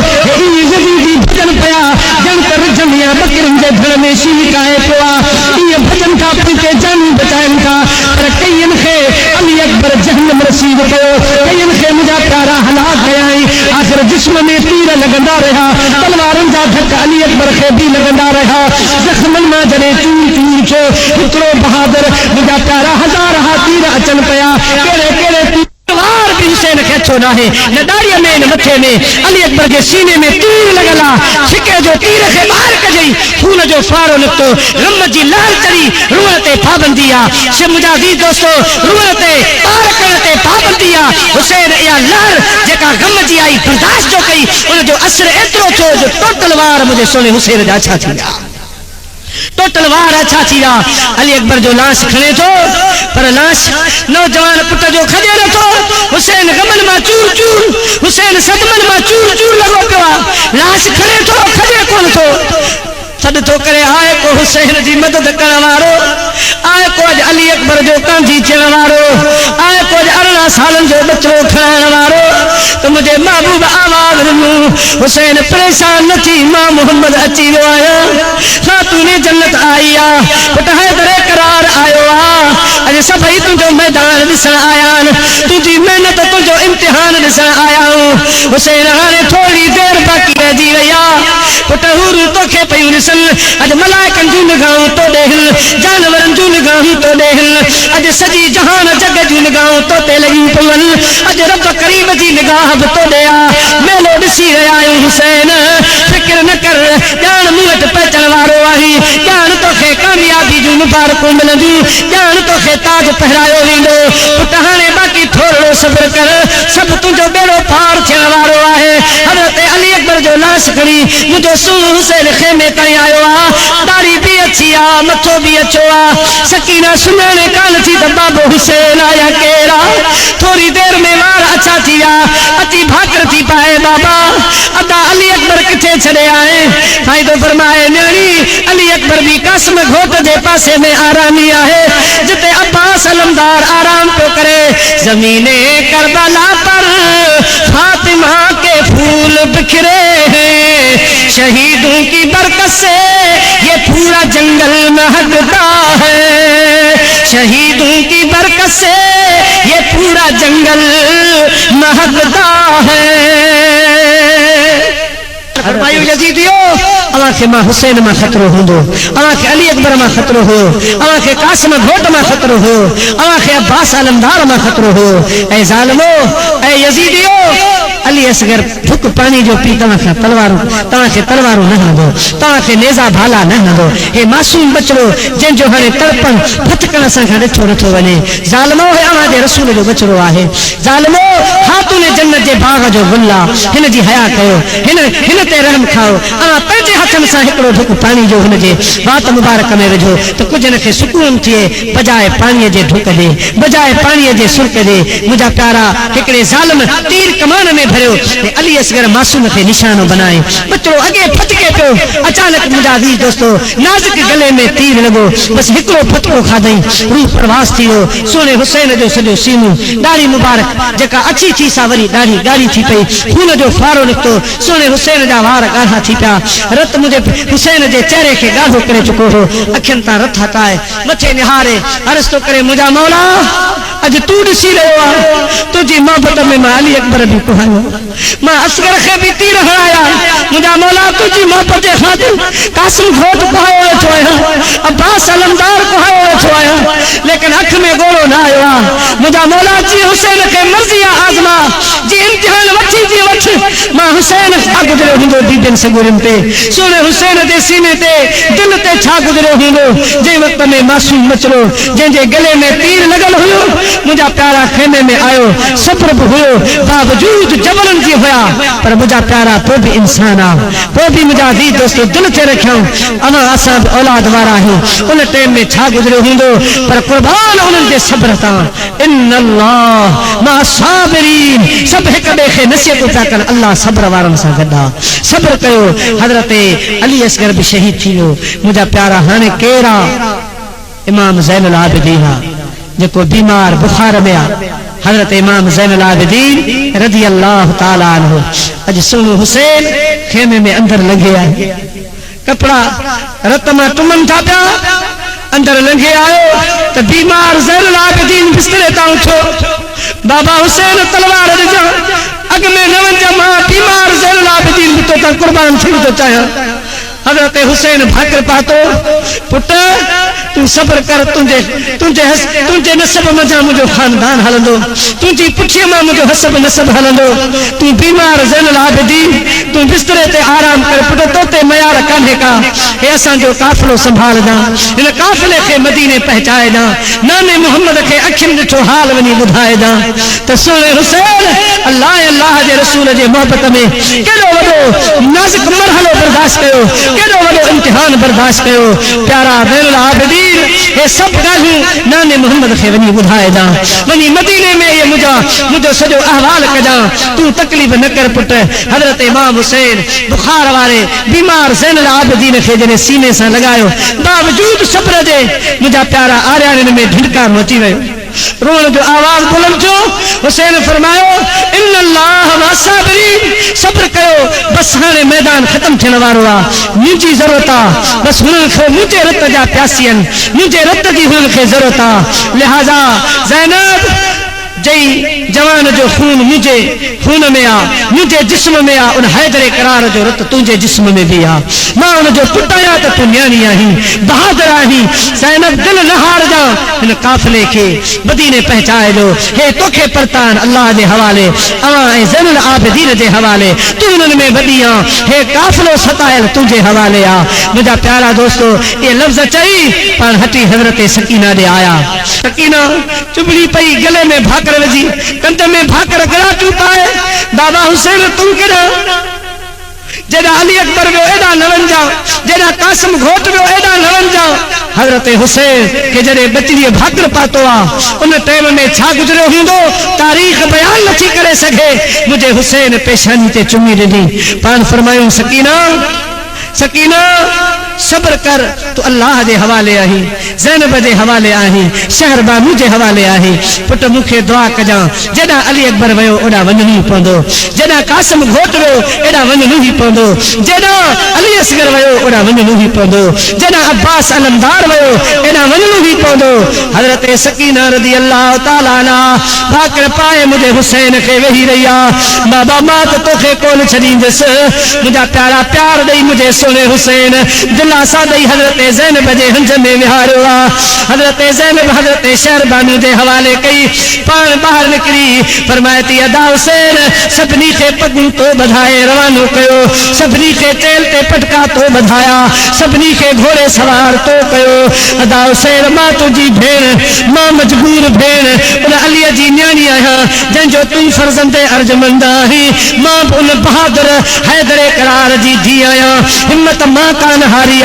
ईअं यज़ीदी भॼन पिया ॼण त रिझनि या बकरियुनि जे धड़ में शींहुं काए पियो आहे ईअं भॼन था पंहिंजे जानू बचाइनि था पर कईअनि खे अली अकबर जहन्नम रसीद कयो कईअनि खे मुंहिंजा प्यारा हलाक कयाई आख़िर जिस्म में तीर लॻंदा रहिया तलवारनि जा धक अली अकबर खे बि लॻंदा रहिया ज़ख़्मनि मां जॾहिं चूर चूर थियो हिकिड़ो बहादुर मुंहिंजा प्यारा हज़ार तीर अचनि पिया कहिड़े कहिड़े तलवार भी हुसैन खे अछो न आहे न दाढ़ीअ में न मथे में अली अकबर जे सीने में तीर लॻल आहे छिके जो तीर खे ॿाहिरि कढई खून जो फुआरो निकितो ग़म जी लहर चढ़ी रूह ते पाबंदी आहे से मुंहिंजा दी दोस्तो रूह ते पार करण ते पाबंदी आहे हुसैन इहा लहर जेका ग़म जी आई बर्दाश्त जो कई उन जो असर एतिरो थियो जो टोटल वार मुंहिंजे सोने हुसैन जा छा थी विया तो तलवार अच्छा थी अली अकबर जो लाश खणे थो पर लाश नौजवान पुट जो खजे न थो हुसैन गमन में चूर चूर हुसैन सदमन में चूर चूर लगो पियो लाश खणे थो खजे कोन थो सद तो करे आए को हुसैन जी मदद करण वारो आए को अली अकबर जो कांधी थियण वारो आए को 18 सालन जो बच्चो खणाइण वारो तो मुझे महबूब आवाज ॾिनो हुसैन परेशान न थी मां मोहम्मद अची वियो आहियां खातूने जन्नत आई आ पुट हैदर करार आयो आ अॼु सभई तुंहिंजो मैदान ॾिसण आया आहिनि तुंहिंजी महिनत तुंहिंजो इम्तिहान ॾिसण आया आहियूं हुसैन हाणे थोरी देरि बाक़ी रहिजी वई आहे पुट हूर तोखे पयूं ॾिसनि अॼु मलाइकनि जूं निगाहूं तो ॾेहनि जानवरनि जूं निगाहूं तो ॾेहनि अॼु सॼी जहान जग जूं निगाहूं तो ते लॻी पयूं आहिनि अॼु रब करीम जी निगाह बि तो ॾे मेलो ॾिसी रहिया आहियूं हुसैन फिक्र न कर ॼाण मूं वटि पहुचण वारो आहीं ॼाण तोखे कामयाबी जूं मुबारकूं मिलंदियूं ॼाण तोखे ताज पहिरायो वेंदो पुट हाणे बाक़ी थोरो सब्र कर सभु तुंहिंजो बेड़ो पार थियण वारो आहे हज़रत अली अकबर जो लाश खणी मुंहिंजो सुहिणो हुसैन खेमे ताईं आयो आहे दाढ़ी बि अची आहे मथो बि अचो आहे सकीना सुञाणे कान थी त बाबो हुसैन आया केरा थोरी देरि में वार अच्छा थी विया अची भाकर थी पाए बाबा अदा अली अकबर किथे छॾे आए साईं तो फरमाए न्याणी अली अकबर भी कासिम घोट जे पासे में आरामी आहे जिते अब्बास अलमदार आराम पियो करे ज़मीने करबला पर फातिमा के फूल बिखरे हैं शहीदों की बरकत से ये पूरा जंगल महकता है शहीदों की बरकत से ये पूरा जंगल महकता है फरमायो यजीदियो अवा के मां हुसैन में खतरो होंदो अवा के अली अकबर में खतरो हो अवा के कासिम घोट में खतरो हो अवा के अब्बास अलमदार में खतरो हो ए जालिमो ए यजीदियो अली असगर फुक पानी जो पी तव्हां खे तलवारूं न हणंदो तव्हां खे नेज़ा भाला न हणंदो हे मासूम बचड़ो जंहिंजो हाणे तड़पण फटकण सां खां ॾिठो नथो वञे ज़ालिमो हे अव्हां जे रसूल जो बचड़ो आहे ज़ालिमो खातून जन्नत जे बाग जो गुल आहे हिन जी हया कयो हिन ते रहम खाओ अव्हां पंहिंजे हथनि सां हिकिड़ो ढुक पाणी जो हुन जे वात मुबारक में विझो त कुझु हिन खे सुकून थिए बजाए पाणीअ जे ढुक जे बजाए पाणीअ जे सुर्क जे मुंहिंजा प्यारा हिकिड़े ज़ालिम तीर कमान में भरियो अली असगर मासूम खे निशानो बनाए बचड़ो अगे फटके पियो अचानक मुंहिंजा अज़ीज़ दोस्तो नाज़ुक गले में तीर लॻो बस हिकिड़ो फटको खाधई रूह प्रवास थी वियो सोने हुसैन जो सॼो सीनो ॾाढ़ी मुबारक जेका अची थी सा वरी ॾाढ़ी ॻाढ़ी थी पई खून जो फारो निकितो सोने हुसैन जा वार ॻाढ़ा थी पिया रत मुंहिंजे हुसैन जे चेहरे खे ॻाढ़ो करे चुको हो अखियुनि तां रत हटाए मथे निहारे अर्ज़ थो करे मुंहिंजा मौला अॼु तूं ॾिसी रहियो आहे तुंहिंजी मोहबत में मां अली अकबर बि कुहायो मां असगर खे बि तीर हणाया मुंहिंजा मौला तुंहिंजी मोहबत जे ख़ातिर कासिम घोट कुहायो वेठो आहियां अब्बास अलमदार कुहायो वेठो आहियां लेकिन अख में गोड़ो न आयो आहे मुंहिंजा मौला जी हुसैन खे मर्ज़ी आहे आज़मा जी इम्तिहान वठी जी वठ मां हुसैन छा गुज़रियो हूंदो दीदनि सगुरनि ते सोने हुसैन जे सीने ते दिल ते छा गुज़रियो हूंदो जंहिं वक़्त में मासूम बचड़ो जंहिंजे गले में तीर लॻल हुयो मुंहिंजा प्यारा खेमे में आयो सब्र बि हुयो बावजूद जबरन जी हुया पर मुंहिंजा प्यारा पोइ बि इंसान आहे पोइ बि मुंहिंजा अज़ीज़ दोस्तो दिल ते रखियऊं अवां असां बि औलाद वारा आहियूं उन टाइम में छा गुज़रियो हूंदो पर कुर्बान उन्हनि जे सब्र तां इन अल्लाह मा साबिरीन सभु हिक ॿिए खे नसीहतूं पिया कनि अल्लाह सब्र वारनि सां गॾु आहे सब्र कयो हज़रत अली असगर बि शहीद थी वियो मुंहिंजा प्यारा हाणे केरु आहे इमाम ज़ैनुल आबिदीन आहे जेको बीमार बुखार में आहे हज़रत इमाम ज़ैनुल आबिदीन रज़ी अल्लाह ताला अन्हु अॼु सुनो हुसैन खेमे में अंदर लंघे आए कपड़ा रत में टुमन था पिया अंदर लंघे आयो तो बीमार ज़ैनुल आबिदीन बिस्तरे तां उठो बाबा हुसैन तलवार ॾिजा अग में न वञा मां बीमार ज़ैनुल आबिदीन भी तो कुर्बान थी तो चाहियां हज़रत हुसैन भाकर पातो पुट तू सब्र कर तुंहिंजे नसब मज़ा मुंहिंजो खानदान हलंदो तुंहिंजी पुठीअ मां मुंहिंजो हसब नसब हलंदो तू बीमार ज़ैनुल आबिदीन तू बिस्तरे ते आराम कर पुट तो ते मयार कान्हे का हे असांजो काफ़िलो संभालदा हिन काफ़िले खे मदीने पहुचाएदा नाने मोहम्मद खे अखियुनि ॾिठो हाल वञी ॿुधाएदा त सुहिणे हुसैन अल्लाह जे रसूल जे मोहब्बत में केॾो वॾो नाज़ुक मरहलो बर्दाश्त कयो केॾो वॾो इम्तिहान बर्दाश्त कयो प्यारा ज़ैनुल आबिदीन हे सभु ॻाल्हियूं नाने मोहम्मद खे वञी ॿुधाएदा वञी मदीने में ये मुंहिंजो सॼो अहवाल कजां तू तकलीफ़ न कर पुट हज़रत इमाम हुसैन बुखार वारे बीमार ज़ैनुल आबिदीन खे जॾहिं सीने सां लॻायो बावजूद सब्र जे मुंहिंजा प्यारा आर्याणियुनि में ढिंढका मची वियो रोण जो आवाज़ बुलंद थियो हुसैन फरमायो इन्नल्लाह वासाबिरीन सब्र कयो बस हाणे मैदान ख़त्म थियण वारो आहे मुंहिंजी ज़रूरत आहे बस हुननि खे मुंहिंजे रत जा प्यासी आहिनि मुंहिंजे रत जी हुननि खे ज़रूरत आहे लिहाज़ा ज़ैनब जई जवान जो खून मुझे खून में आ मुझे जिस्म में आ उन हैदरे करार जो रत तुझे जिस्म में भी आ मां उन जो पुटाया तो तू न्याणी आही बहादुर आही ज़ैनब दिल न हार जा इन काफिले के मदीने पहुंचाए दो हे तोखे परतान अल्लाह दे हवाले अवा ए ज़ैनुल आबिदीन दे हवाले तू उन में वदिया हे काफिलो सतायल तुझे हवाले आ मुझा प्यारा दोस्तों ये लफ्ज चई पर हटी हजरत सकीना दे आया सकीना चुबड़ी पई गले में भाकर वजी कंध में भाकर गला चुपाए बाबा हुसैन तुम केड़ा जेड़ा अली अकबर वो एडा न वन जाओ जेड़ा कासिम घोट वो एडा न वन जाओ हजरत हुसैन के जड़े बचड़ी भाकर पातो आ उन टाइम में छा गुजरो हुंदो तारीख बयान नथी करे सके मुझे हुसैन पेशानी ते चुमी ॾिनी पान फरमायो सकीना सब्र कर तो अल्लाह जे हवाले आही ज़ैनब जे हवाले आही शहर बानू जे हवाले आही पुट मुखे दुआ कजा जडा अली अकबर वयो ओडा वञणी पवंदो जडा कासिम घोट वयो एडा वञणो ही पवंदो जडा अली असगर वयो ओडा वञणो ही पवंदो जडा अब्बास अलमदार वयो एडा वञणो ही पवंदो हजरत सकीना रज़ी अल्लाह ताला अन्हा भाकर पाए मुझे हुसैन खे वेही रहिया बाबा मां तो तोखे कोन छॾींदस मुंहिंजा प्यारा प्यार ॾेई मुझे सोने हुसैन दिलासा दई हजरत ज़ैनब जे हंज में विहारियो हजरत ज़ैनब हजरत शहरबानू जे हवाले कई पान बाहर निकरी फरमाए थी अदा हुसैन सभिनी खे पगूं तो बधाए रवानो कयो सभिनी खे तेल ते पटका तो बधाया सभिनी खे घोड़े सवार तो कयो अदा हुसैन मां तुझी भेण मां मजबूर भेण उन अली जी न्याणी आहियां जंहिंजो तू फर्ज़ंदे अर्जमंद आहीं मां उन बहादुर हैदर करार जी धी आहियां हिम्मत मां कान हारी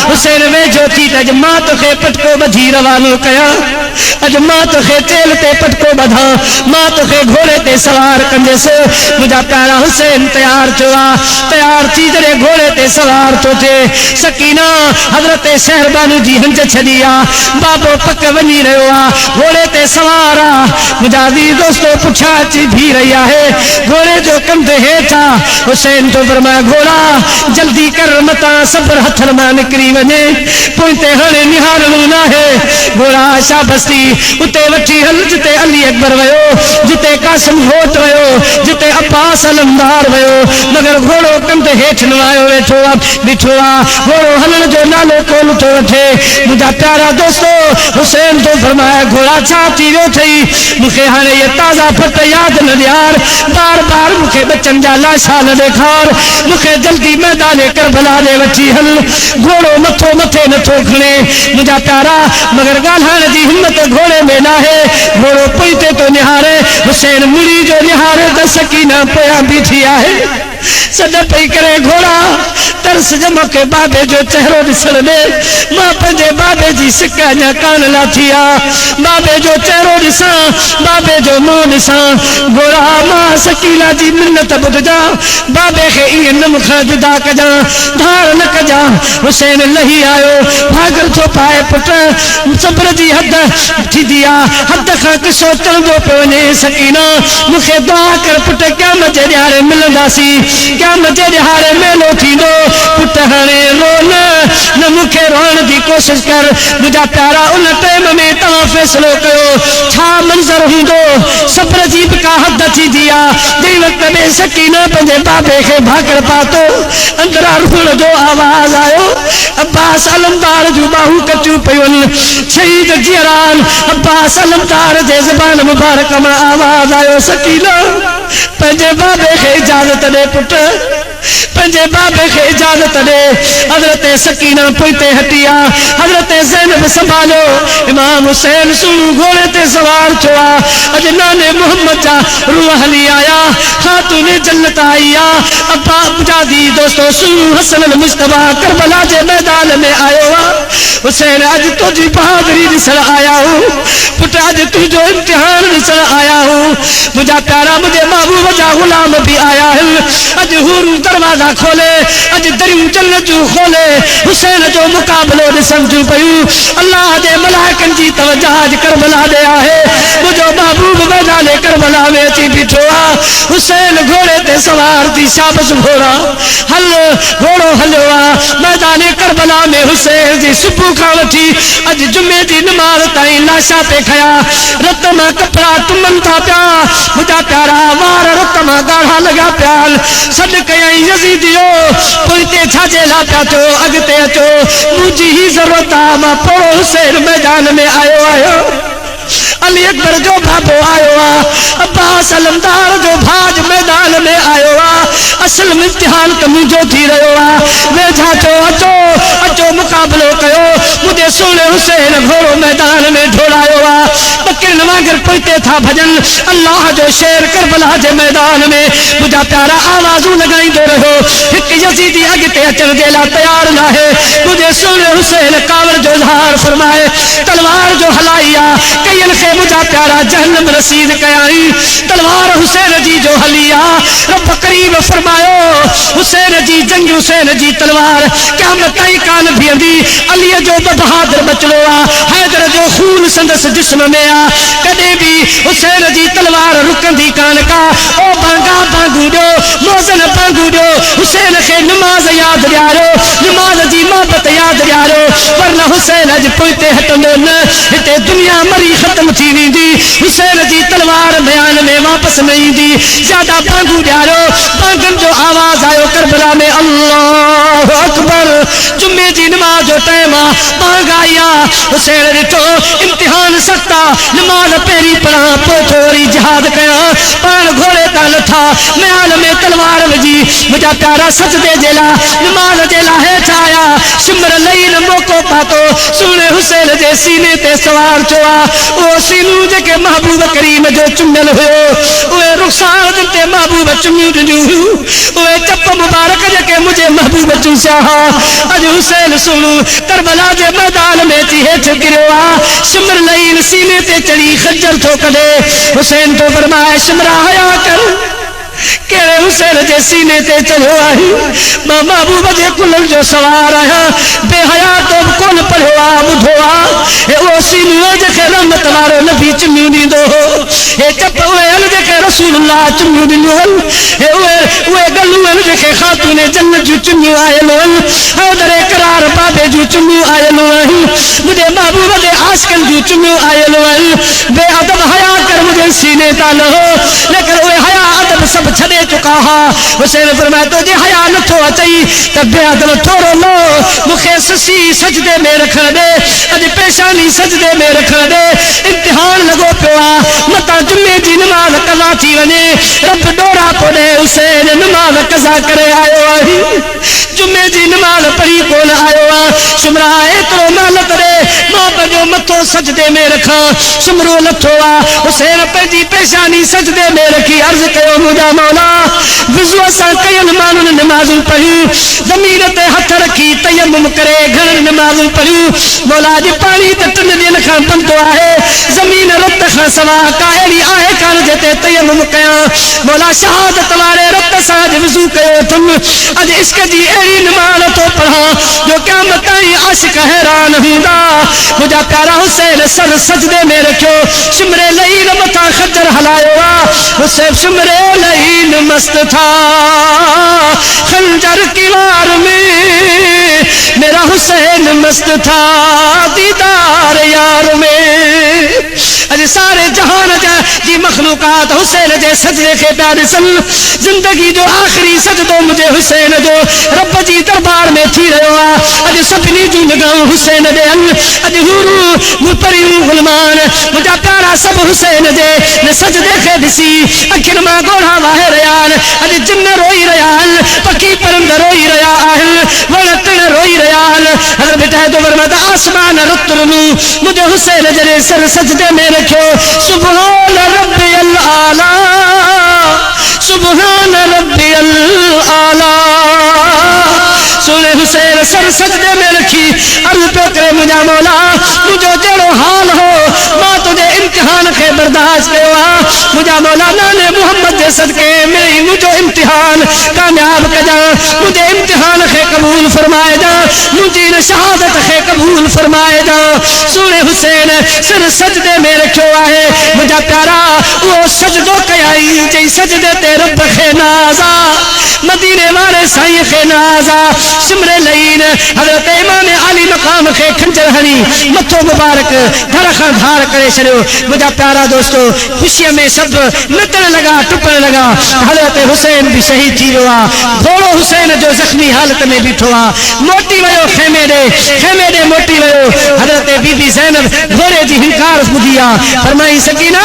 हुसैन वेझो थी अज मां तोखे पटको बधी रवानो कया अज मां तोखे तेल ते पटको बधा मां तोखे घोड़े ते सवार कंदसि मुंहिंजा प्यारा हुसैन तैयार थियो तैयार थी जॾहिं घोड़े ते सवार थो थिए सकीना हजरत शहरबानू जी हंज छॾी बाबो पक वञी रहियो घोड़े ते सवार मुंहिंजा वीर दोस्तो पुठियां अची बीह रही आहे घोड़े जो कंध हेठा हुसैन तो फरमाया घोड़ा जल्दी कर मता सब्र हथन मां निकरी वञे पोइ ते हाणे निहारणो न आहे घोड़ा शाबस्ती उते वठी हल जिते अली अकबर वयो जिते कासिम घोट वयो जिते अब्बास अलमदार वयो मगर घोड़ो कंध हेठ न आयो वेठो बीठो घोड़ो हलण जो नालो कोन थो वठे मुंहिंजा प्यारा दोस्तो हुसैन तो फरमाया घोड़ा छा थी वियो अथई मूंखे हाणे ये ताज़ा फट यादि न ॾियार बार बार मूंखे बचन जा लाशा न ॾेखार मूंखे जल्दी मैदान करबला ॾे वठी हल घोड़ो मथो मथे नथो खणे मुंहिंजा प्यारा मगर ॻाल्हाइण जी हिम्मत घोड़े में न आहे घोड़ो पोइते तो निहारे हुसैन मुड़ी जो निहारे त सकीना पोयां बीठी आहे सॾ पई करे घोड़ा तरस जमा के बाबे जो चेहरो ॾिसण ॾे मां पंहिंजे बाबे जी सिक अञा कान लाथी बाबे जो चेहरो ॾिसां बाबे जो मुंहुं ॾिसां घोड़ा मां सकीना जी मिन्नत ॿुधजा बाबे खे ईअं न मूंखां जुदा कजां धार न कजां हुसैन लही आयो भागर थो पाए पुट सब्र जी हद थींदी हद खां किसो चढ़ंदो पियो वञे सकीना मूंखे दुआ कर पुट क़यामत जे ॾियारे मिलंदासीं क़यामत जे ॾियारे मेलो थींदो पुट हाणे रो न मूंखे रोअण जी कोशिश कर मुंहिंजा प्यारा उन टाइम में तव्हां फ़ैसिलो कयो छा मंज़र हूंदो सब्र जी बि का हद थींदी जंहिं वक़्त में सकीना पंहिंजे बाबे खे भाकर पातो अंदरां रुअण जो आवाज़ आयो अब्बास अलमदार जो बाहू कचू पयुन शहीद जीरान अब्बास अलमदार जे ज़बान मुबारक में आवाज आयो सकीना पंजे बाबे के इजाजत दे पुट पंजे बाबे के इजाजत दे हजरत सकीना पोइते हटिया हजरत ज़ैनब संभालो इमाम हुसैन सुनु घोड़े ते सवार छुआ अज नाने मोहम्मद जा रूह हली आया खातून जन्नत आया अब्बा जादी दोस्तों सुनु हसन अल मुस्तफा करबला जे मैदान में आयो हुसैन अज तुझी बहादुरी दिसण आया हूँ पुट अज तुझो इम्तिहान दिसण आया हूँ मुझा प्यारा मुझे महबूब जा गुलाम भी आया है अज हुरू दरवाजा खोले अज दरियूं जन्नत जूं खोले हुसैन जो मुकाबलो ॾिसण जूं पयूं अल्लाह जे मलाइकनि जी तवज्जो अज करबला ॾे आहे मुझो महबूब मैदाने करबला में अची बीठो आहे हुसैन घोड़े ते सवार थी शाबस घोड़ा हल घोड़ो हलियो आहे मैदाने करबला में हुसैन जी सुबुह खां वठी अज जुमे जी नमाज़ ताईं लाशा पे खया रत मां कपड़ा टुमन था पिया मुझा प्यारा वार रत मां ॻाढ़ा लॻा पिया सॾु कयईं यज़ीदियो पोइते छाजे लाइ पिया थियो अॻिते अचो मुंहिंजी ही ज़रूरत आहे मां पोइ हुसैन मैदान में आयो अली अकबर जो बाबो आयो आहे अब्बास अलमदार जो भाज मैदान में आयो आहे असल इम्तिहान तो मुझो थी रहो आहे वेझा चो अचो अचो मुकाबलो कयो मुझे सोने हुसैन घोड़ो मैदान में ढोड़ायो आहे बकिरन वांगर पोइते था भजन अल्लाह जो शेर करबला जे मैदान में मुझा प्यारा आवाजूं लगाईंदो रहो हिक यजीदी अॻिते अचण जे लाइ तयार नाहे मुझे सोने हुसैन कावड़ जो इज़हार फरमाए तलवार जो हलाई आहे कईन खे मुझा प्यारा जहन्नम रसीद कयाई तलवार हुसैन जी जो हली आहे रब करीम फरमायो हुसैन जी जंग हुसैन जी तलवार क़यामत ताईं कान बीहंदी अली जो बहादुर बचड़ो आहे हैदर जो खून संदस जिस्म में आहे कॾहिं बि हुसैन जी तलवार रुकंदी कान का ओ भांगा भांगू ॾियो मोज़न भांगू ॾियो हुसैन खे नमाज़ यादि ॾियारो नमाज़ जी मोहबत यादि ॾियारो वरना हुसैन अॼु पोइते हटंदो न हिते दुनिया मरी ख़त्म थी वेंदी हुसैन जी तलवार बयान में वापसि न ईंदी ज्यादा भांगू ॾियारो भांगनि जो आवाज़ आयो करबला में अल्लाहु अकबर जुमे जी नमाज जो टाइम आहे भांग आई आहे हुसैन ॾिठो इम्तिहान सख्त आहे नमाज पहिरीं पढ़ा पोइ थोरी जिहाद कयां पाण घोड़े तां लथा म्याल में तलवार विझी मुंहिंजा प्यारा सजदे जे लाइ नमाज जे लाइ हेठि आया सिमर लही न मौक़ो पातो सुहिणे हुसैन जे सीने ते सवार थियो आहे उहो सीनू जेके महबूब करीम जो चुमियल हुयो उहे रुख़सार ते महबूब चुमियूं ॾिनियूं हुयूं उहे चप मुबारक जेके मुंहिंजे महबूब चूसिया हुआ अॼु हुसैन सुणू करबला जे मैदान में अची हेठि किरियो आहे सिमर लही सीने ते चढ़ी खंजर थो कढे हुसैन तो फरमाए सिमरा हया कर केड़े हुसैन जे सीने ते चढ़ियो आहे मां महबूब जे कुलनि जो सवार आहियां बेहया तो कोन पढ़ियो आहे ॿुधो आहे हे उहो सीनो जेके रहमत वारो नबी चुमियूं ॾींदो हो हे चप उहे हल जेके रसूलुल्लाह चुमियूं ॾिनियूं आहिनि हे उहे गलूं आहिनि जेके ख़ातून जन्नत जूं चुमियूं आयल आहिनि हैदर करार बाबे जूं चुमियूं आयल आहिनि मुंहिंजे महबूब जे आशिक़नि जूं चुमियूं आयल आहिनि बेअदब हया कर मुंहिंजे सीने तां लहो लेकिन उहे हया अदब सभु छॾे चुका हा हुसैन फरमाए तुंहिंजे हया नथो अचई त बेअदब थोरो लो मूंखे ससी सजदे में रखण ॾे अॼु पेशानी सजदे में रखण ॾे इम्तिहान लॻो पियो आहे मतां जुमे जी नमाज़ कज़ा थी वञे रब ॾोरा थो ॾे हुसैन नमाज़ कज़ा करे आयो आहे जुमे जी नमाज़ पढ़ी कोन आयो आहे सुमरा एतिरो महिनत ॾे मां पंहिंजो मथो सजदे में रखां सुमरो लथो आहे हुसैन पंहिंजी पेशानी सजदे में रखी अर्ज़ कयो मुंहिंजा मौला विज़ू सां कयल माण्हुनि नमाज़ूं पढ़ियूं ज़मीन ते हथ रखी तयम्मुम करे घणनि नमाज़ूं पढ़ियूं मौला जी पाणी त 3 ॾींहंनि खां बंदो आहे ज़मीन रत खां सवाइ का अहिड़ी आहे कान जिते तयम्मुम कयां मौला शहादत वारे रत सां विज़ू कयो अथमि अॼु इश्क जी अहिड़ी नमाज़ थो पढ़ां जो क़यामत ताईं आशिक़ हैरान हूंदा मुंहिंजा प्यारा हुसैन सर सजदे में रखियो सिमरे लही न मथां खंजर हलायो आहे हुसैन सिमरे लही न मस्त था खंजर की वार में मेरा हुसैन मस्त था दीदार यार में अॼु सारे जहान जी मखलूकात त हुसैन जे सजदे खे पिया ॾिसनि ज़िंदगी जो आख़िरी सजदो मुंहिंजे हुसैन जो रब जी दरबार में थी रहियो आहे अॼु सभिनी जूं निगाहूं हुसैन ॾे आहिनि अॼु हूरूं परियूं गुलमान मुंहिंजा प्यारा सभु हुसैन जे सजदे खे ॾिसी अखियुनि मां ॻोढ़ा वाहे रहिया आहिनि अॼु जिन रोई रहिया आहिनि पखी परंद रोई रहिया आहिनि वण टिण रोई रहिया आहिनि हर बेटा तो वरमत आसमान रुतरनू मुझे हुसैन जरे सर सजदे में रखियो सुभान रब्बियल आला सुभान रब्बियल आला सुने हुसैन सर सजदे में रखी अर्ज पे करे मुझा मौला मुझो जड़ो हाल हो मां तुझे इम्तिहान के बर्दाश्त कयो मुझा मौला नाने मोहम्मद जे सदके में मुझो इम्तिहान कामयाब कजा मुझे इम्तिहान के कबूल फरमाए जा मुझी शहादत के कबूल फरमाए जा सुने हुसैन सर सजदे में रखियो आहे मुझा प्यारा वो सजदो कयाई जई सजदे ते रब खे नाज़ा मदीने वाले साईं खे नाज़ा सिमरे लईन हज़रत इमाम अली मकाम खे खंजर हणी मथो मुबारक घर खां धार करे छॾियो मुंहिंजा प्यारा दोस्तो ख़ुशीअ में सभु नचण लॻा टुपण लॻा हज़रत हुसैन भी शहीद थी वियो आहे घोड़ो हुसैन जो ज़ख़्मी हालत में बीठो आहे मोटी वियो खेमे ॾे मोटी वियो हज़रत बीबी ज़ैनब घोड़े जी हिंकार ॿुधी आहे फरमाई सकीना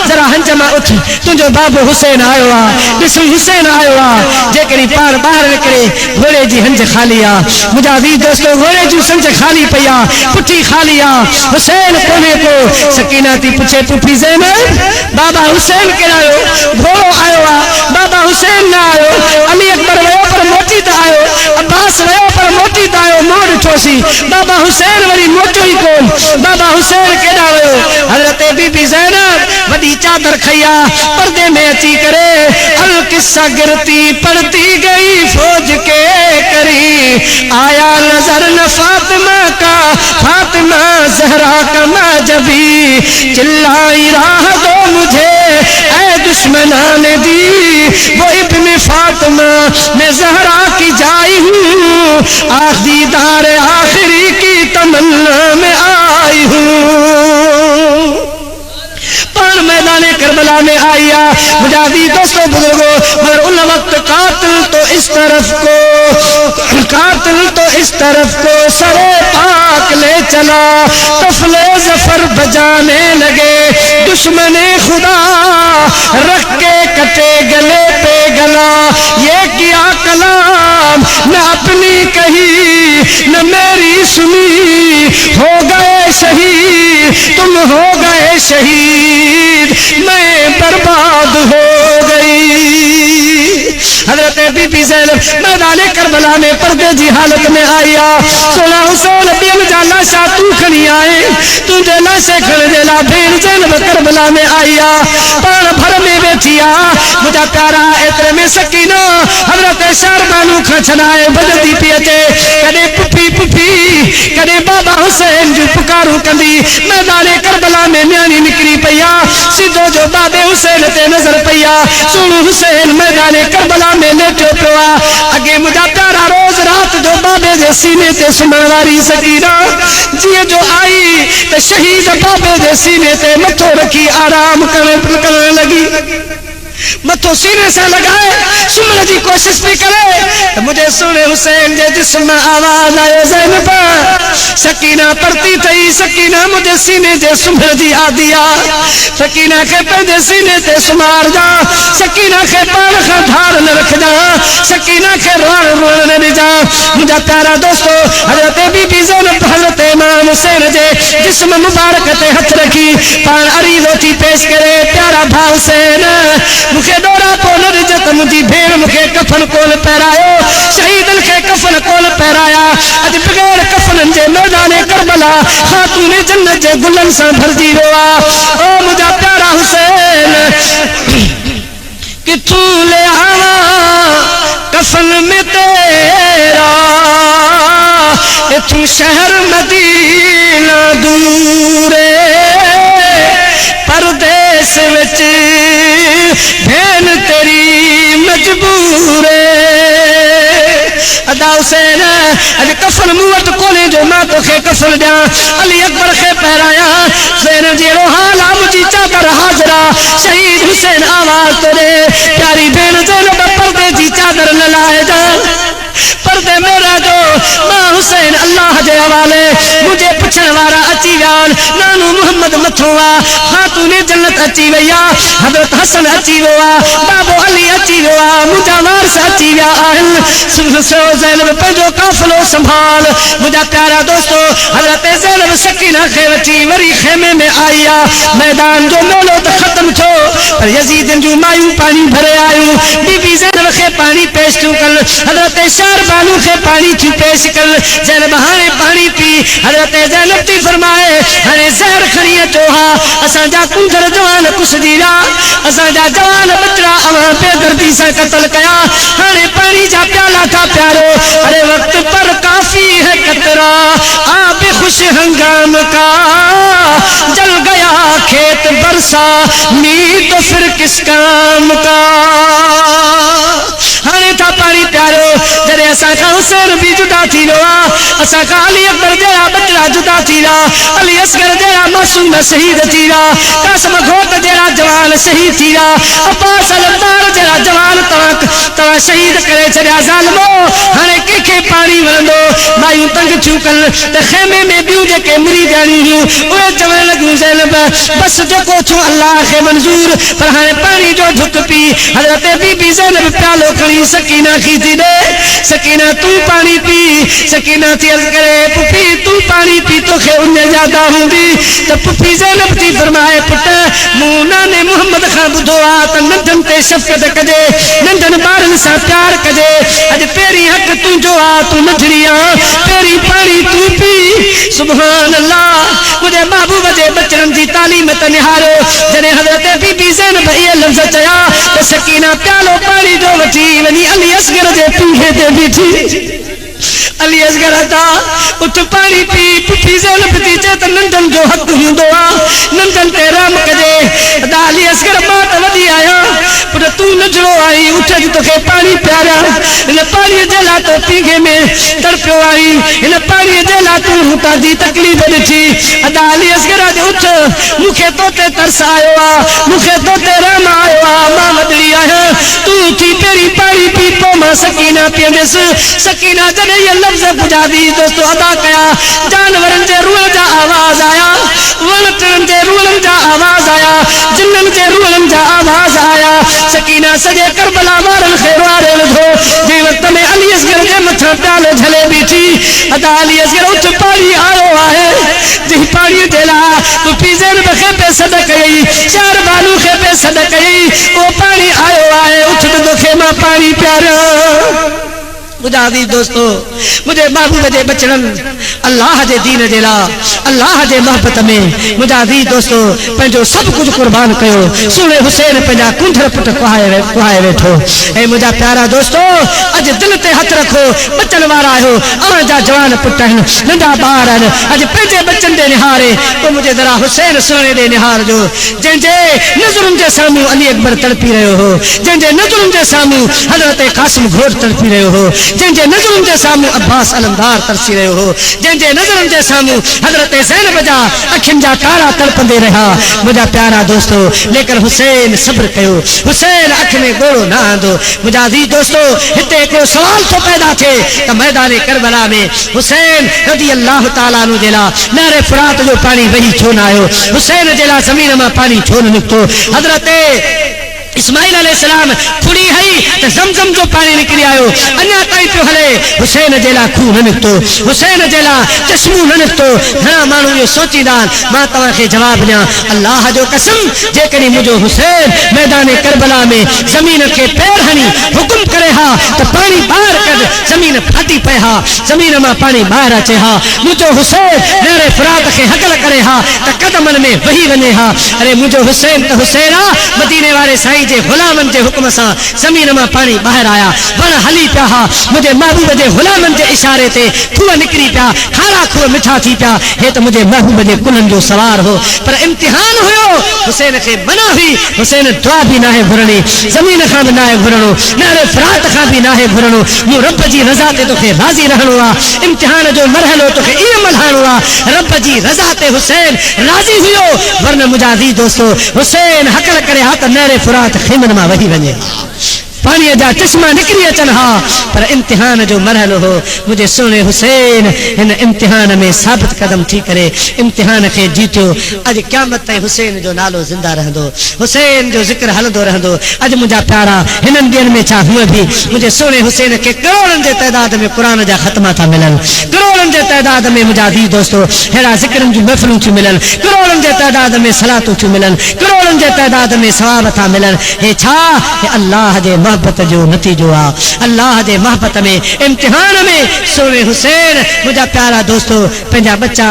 जरा हंज मां उठ तुंहिंजो बाबू हुसैन आयो आहे ॾिस हुसैन आयो आहे जेकॾहिं पार ॿाहिरि निकिरे घोड़े जी हंज खाली आहे मुंहिंजा वीर दोस्तो घोड़े जूं संज खाली पई आहे पुठी खाली आहे हुसैन कोन्हे को सकीना थी पुछे पुफी ज़ैनब बाबा हुसैन केरु आयो घोड़ो आयो आहे बाबा हुसैन न आयो अली अकबर वियो पर मोटी त आयो अब्बास वियो पर मोटी त आयो मां ॾिठोसीं बाबा हुसैन वरी मोटियो ई कोन बाबा हुसैन केॾा वियो हज़रत बीबी ज़ैनब वॾी चादर खई आहे पर्दे में अची करे अल किस्सा गिरती पड़ती गई फौज के करी आया नजर न फातिमा का फातिमा ज़हरा का माजबी चिल्लाई राह दो मुझे ऐ दुश्मनान दी वो इब्न फातिमा मैं ज़हरा की जाई हूँ दीदार आखिरी की तमन्ना में आई हूँ मैदान करबला में आया मुजादी दोस्तों बुजुर्गों मगर उन वक्त कातिल तो इस तरफ को सरे पाक ले चला तफले जफर बजाने लगे दुश्मने खुदा रख के कटे गले पे गला ये किया कलाम न अपनी कही न मेरी सुनी हो गए शहीद तुम हो गए शहीद मैं बर्बाद हो गई हज़रत बीबी ज़ैनब मैदान करबला में पर्दे जी हालत में आया सोना हुसैन बिन जा लाशा तू खणी आए तुझे लाशे खण दे ला भेण ज़ैनब करबला में आया पान भर में बैठिया मुझा प्यारा एतरे में सकीना हज़रत शारबानू खा छनाए बजदी पी अचे कदे पुफी पुफी कदे बाबा हुसैन जो पुकारू कंदी मैदान करबला में न्याणी निकरी पया सीधो जो बाबे हुसैन ते नजर पया सुन हुसैन मैदान करबला में लेटो पियो अगे मुझा प्यारा रोज रात जो बाबे जे सीने ते सुमण वारी सकीना जीअं जो आई त शहीद बाबे जे सीने ते मथो रखी आराम करण लगी मथो सीने से लगाए सुमण की कोशिश भी करे तो मुझे सुने हुसैन जे जिस्म आवाज आयो ज़ैनब सकीना परती थई सकीना मुझे सीने जे सुमण जी आदिया सकीना के पंहिंजे सीने ते सुमार जा सकीना के पाण खां धार न रखजा सकीना के रोण न ॾिजा मुंहिंजा प्यारा दोस्तो हज़रत बीबी ज़ैनब हज़रत इमाम हुसैन जे जिस्म मुबारक ते हथ रखी पाण अरीज़ो थी पेश करे प्यारा भा हुसैन मुखे डोरा कोन रिजत मुझी भेण मुखे कफन कोन पहरायो शहीदन के कफन कोन पहराया अज बगैर कफन जे मैदान करबला खातून जन्नत जे गुलन से भरजी रोआ ओ मुझा प्यारा हुसैन किथू ले आवा कफन में तेरा इथू शहर मदीना दूरे परदेस विच भेन तेरी मजबूर अदा हुसैन अज कफन मुवत कोने जो मां तोखे कफन दिया अली अकबर के पहराया ज़ैनब जेरो हाल मुझी चादर हाजरा शहीद हुसैन आवाज तो दे प्यारी भेण ज़ैनब पर्दे जी चादर न लाए जा पर्दे मेरा जो मां हुसैन अल्लाह जे हवाले मुझे पुछण वारा अची विया नानू मोहम्मद मथो आ खातून जन्नत अची वई आ हज़रत हसन अची वियो आ बाबो अली अची वियो आ मुंहिंजा वारिस अची विया आहिनि ज़ैनब पंहिंजो काफ़िलो संभाल मुंहिंजा प्यारा दोस्तो हज़रत ज़ैनब सकीना खे वठी वरी खेमे में आई आ मैदान जो मेलो त ख़त्म थियो पर यज़ीदन जूं मायूं पानी भरे आयूं बीबी ज़ैनब खे पानी पेश थियूं कनि हज़रत शार बानू खे पानी थियूं पेश कनि ज़ैनब हाणे पानी पी हज़रत ज़ैनब थी फरमाए हाणे ज़हर खणी अचो हा असांजा कुंदर जवान कुसजी विया असांजा जवान बचड़ा अवां बेदर्दी सां क़त्ल कया हाणे पानी जा प्याला था प्यारो अरे वक्त पर काफी है कतरा आप खुश हंगाम का जल गया खेत बरसा नी तो फिर किस काम का हाणे था पानी प्यारो जॾहिं असां खां हुसैन बि जुदा थी वियो आहे असां खां अली अकबर जहिड़ा बचड़ा जुदा थी विया अली असगर जहिड़ा मासूम शहीद थी विया कासिम घोट जहिड़ा जवान शहीद थी विया अब्बास अलमदार जहिड़ा जवान तव्हां शहीद करे छॾिया ज़ालिमो हाणे कंहिंखे पाणी वणंदो मायूं तंग थियूं कनि त खेमे में ॿियूं जेके मुरी ॼाणियूं हुयूं उहे चवण लॻियूं ज़ैनब बसि जेको थियो अल्लाह खे मंज़ूर पर हाणे पाणी जो ढुक पी हज़रत बीबी ज़ैनब प्यालो खणी सकीना खे थी ॾे सकीना तू पानी पी सकीना थी अर्ज़ करे पुफी तू पानी पी तोखे उन ज्यादा हूंदी त पुफी ज़ैनब थी फरमाए पुट मूं नाने मोहम्मद खां ॿुधो आहे त नंढनि ते शफ़क़त कजे नंढनि ॿारनि सां प्यार कजे अॼु पहिरीं हक़ तुंहिंजो आहे तूं नंढड़ी आहे पहिरीं पाणी तू पी सुभान अल्लाह मुंहिंजे महबूब जे बचड़नि जी तालीम त निहारो जॾहिं हज़रत बीबी ज़ैनब इहे लफ़्ज़ चया त सकीना प्यालो पाणी जो वठी वञी अली असगर जे पीढ़े ते बीठी अली असगर था उठ पानी पी पुफी ज़ैनब थी चए त नंढनि जो हक़ हूंदो आहे नंढनि ते रहम कजे अली असगर मां त वॾी आहियां पर तूं नंढड़ो आई उठ तोखे पाणी पियारियां हिन पाणीअ जे लाइ तो पीघे में तड़पियो आई हिन पाणीअ जे लाइ तूं हुतां जी तकलीफ़ ॾिठी अदा अली असगर अॼु उठ मूंखे तो ते तरस आयो आहे मूंखे तो ते रहम आयो आहे मां वॾड़ी आहियां तूं उथी पहिरीं पाणी पी पोइ मां सकीना पीअंदसि सकीना जॾहिं इहे लफ़्ज़ पुॼादी दोस्तो अदा कया जानवरनि जे रूह जा आवाज़ आया वण टिणनि जे रूहनि जा आवाज़ आया जिन्ननि जे रूहनि जा आवाज़ आया सकीना सॼे करबला वारनि खे वारे विधो जंहिं वक़्त में अली असगर जे मथां प्यालो झले बीठी अदा अली असगर उठ पाणी आयो आहे जंहिं पाणीअ जे लाइ पुफी ज़ैनब खे पे सॾ कई चार बानू खे पे सॾ कई उहो पाणी आयो आहे उठ त तोखे मां पाणी पियारियां मुजादी दोस्तो मुझे महबूब जे बचड़नि अल्लाह जे दीन जे लाइ अल्लाह जे मोहब्बत में मुजादी दोस्तो पंहिंजो सभु कुझु कुर्बान कयो सुहिणे हुसैन पंहिंजा कुंठर पुट कुहाए वेठो ऐं मुंहिंजा प्यारा दोस्तो अॼु दिलि ते हथ रखो बचन वारा आहियो अव्हां जा जवान पुट आहिनि नंढा ॿार आहिनि अॼु पंहिंजे बचनि ॾे निहारे पोइ मुंहिंजे दरा हुसैन सुहिणे ॾे निहारजो जंहिंजे नज़रुनि जे साम्हूं अली अकबर तड़पी रहियो हो जंहिंजे नज़रुनि जे साम्हूं हज़रत कासिम घोट तड़पी रहियो हो जंहिंजे नज़रुनि जे साम्हूं अब्बास अलमदार तरसी रहियो हो जंहिंजे नज़रुनि जे साम्हूं हज़रत ज़ैनब जा अखियुनि जा तारा तड़पंदे रहिया मुंहिंजा प्यारा दोस्तो लेकिन हुसैन सब्र कयो हुसैन अख में गोड़ो न आंदो मुंहिंजा दी दोस्तो हिते हिकिड़ो सवाल थो पैदा थिए त मैदान करबला में हुसैन रज़ी अल्लाह ताला अन्हु जे लाइ नारे फुरात जो पाणी वही छो न आयो हुसैन जे लाइ ज़मीन मां पाणी छो न निकितो हज़रत इस्माइल अलैहिस्सलाम खुड़ी हई त ज़मज़म जो पानी निकली आयो अन्या ताईं पियो हले हुसैन जे लाइ खूह न निकितो हुसैन जे लाइ चश्मो न निकितो घणा माण्हू इहो सोचींदा आहिनि मां तव्हांखे जवाबु ॾियां अल्लाह जो कसम जेकॾहिं मुंहिंजो हुसैन मैदान करबला में ज़मीन खे पैर हणी हुकुम करे हा त पाणी ॿाहिरि कढ ज़मीन फाटी पए हा ज़मीन मां पाणी ॿाहिरि अचे हा मुंहिंजो हुसैन नारे फुरात खे हकल करे हा त कदमनि में वही वञे हा अरे मुंहिंजो हुसैन त हुसैन आहे मदीने वारे साईं जे गुलामन जे हुक्म सां ज़मीन मां पानी ॿाहिरि आया, वण हली पिया हा, मुंहिंजे महबूब जे गुलामन जे इशारे ते खूह निकिरी पिया, खारा खूह मिठा थी पिया। हे त मुंहिंजे महबूब जे कुलनि जो सवार हो, पर इम्तिहान हुयो। हुसैन खे मना हुई, हुसैन दुआ बि नाहे घुरणी, ज़मीन खां बि नाहे घुरणो, नारे फरात खां बि नाहे घुरणो, मूं रब जी रज़ा ते तोखे राज़ी रहणो आहे। इम्तिहान जो मरहलो तोखे ईअं मल्हाइणो आहे, रब जी रज़ा ते हुसैन राज़ी हुयो। वरन मुंहिंजा दी दोस्तो, हुसैन हकल करे हा त नारे फरात खेमनि मां वही वञे, पानी जा चश्मा निकरी अचन हा, पर इम्तिहान जो मरहलो हो। मुझे सोने हुसैन इन इम्तिहान में साबित कदम थी करे इम्तिहान के जीतियो। अज क़यामत ताईं हुसैन जो नालो जिंदा रहंदो, हुसैन जो जिक्र हलंदो रहंदो। अज मुझा प्यारा हिनन ॾींहंनि में छा हुए भी मुझे सोने हुसैन के करोड़न जे तइदाद में कुरान जा ख़त्मा था मिलन, करोड़न जे तइदाद में मुझा दी दोस्तो हेड़ा जिक्रन जी महफिलूं थी मिलन, करोड़न जे तइदाद में सलातूं थी मिलन, करोड़न जे तइदाद में सवाब था मिलन। हे छा? हे अल्लाह जे मोहब्बत जो नतीजो आ। अल्लाह जे मोहब्बत में इम्तिहान में सोने हुसैन मुझा प्यारा दोस्तो पंहिंजा बच्चा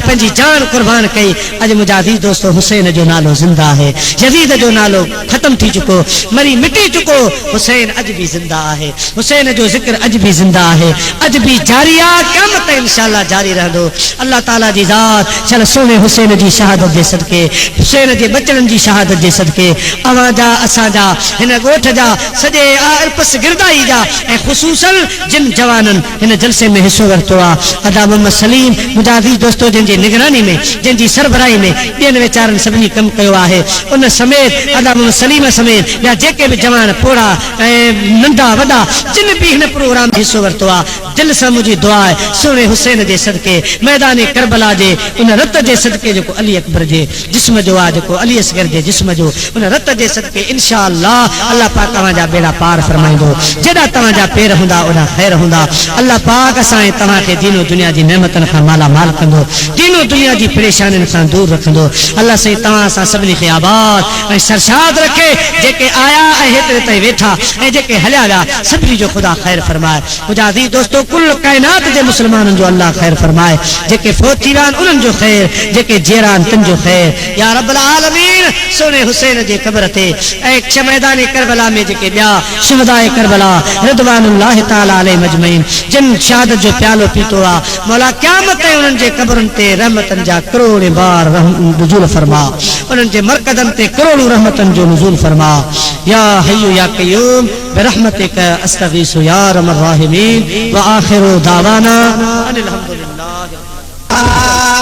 पंहिंजी जान कुर्बान कई। अज मुझा दी दोस्तो हुसैन जो नालो जिंदा है, यजीद जो नालो खत्म थी चुको, मरी मिटी चुको, हुसैन अज भी जिंदा है, हुसैन जो जिक्र अज भी जिंदा है, अज भी जारी आ, क़यामत इंशाअल्लाह जारी रहंदो। अल्लाह ताला जी ज़ात चल सोने हुसैन जी शहादत जे सदके, हुसैन जे बचड़न जी शहादत जे सदके अवां जा असां जा हिन ॻोठ जा सॼे आरपस गिरदाई जा ऐं ख़ुसूसन जिन जवाननि हिन जलसे में हिस्सो वरितो आहे। अदा मोहम्मद सलीम मुजाहिदी दोस्तो जंहिंजी निगरानी में जंहिंजी सरबराही में ॿियनि वीचारनि सभिनी कमु कयो आहे, उन समेत अदा मोहम्मद सलीम समेत या जेके बि जवान पोड़ा ऐं नंढा वॾा जिन बि हिन प्रोग्राम में हिस्सो वरितो आहे, दिलि सां मुंहिंजी दुआ आहे सोने हुसैन जे सदके मैदान करबला जे उन रत जे सदके जेको अली अकबर जे जिस्म जो आहे, जेको अली असगर जे जिस्म जो उन रत जे सदके इंशाअल्लाह अल्लाह पाक तव्हांजा बेड़ा पार फरमाईंदो। जेॾा तव्हांजा पेर हूंदा ओॾा ख़ैर हूंदा। अल्लाह पाक असां तव्हांखे दीनो दुनिया जी नेमतनि खां माला माल कंदो, दीनो दुनिया जी परेशानियुनि खां दूर रखंदो। अल्लाह साईं तव्हां असां सभिनी खे आबाद ऐं सरशाद रखे। जेके आया ऐं हेतिरे ताईं वेठा ऐं जेके हलिया विया सभिनी जो ख़ुदा ख़ैर फरमाए। मुजाहिदी दोस्तो कुल काइनात जे मुस्लमाननि जो अल्लाह ख़ैर फरमाए। जेके फोत थी विया आहिनि उन्हनि जो ख़ैर, जेके जेरा आहिनि तिन जो ख़ैर। या रब्बुल आलमीन सोने हुसैन जे क़ब्र ते ऐं मैदान करबला में जेके ॿिया शुहदाए करबला रिदवानुल्लाह ताला अलैहि मजमईन जिन शहादत जो प्यालो पीतो आहे, मौला क़यामत ताईं उन्हनि जे क़ब्रनि ते रहमतनि जा करोड़ बार नुज़ूल फरमा, उन्हनि जे मरकज़नि ते करोड़ों रहमतनि जो नुज़ूल फरमा। या हय्यु या क़य्यूम बिरहमतिक अस्तगीसु या अरहमर राहिमीन व आखिरु दावाना अनिल हम्दुलिल्लाह।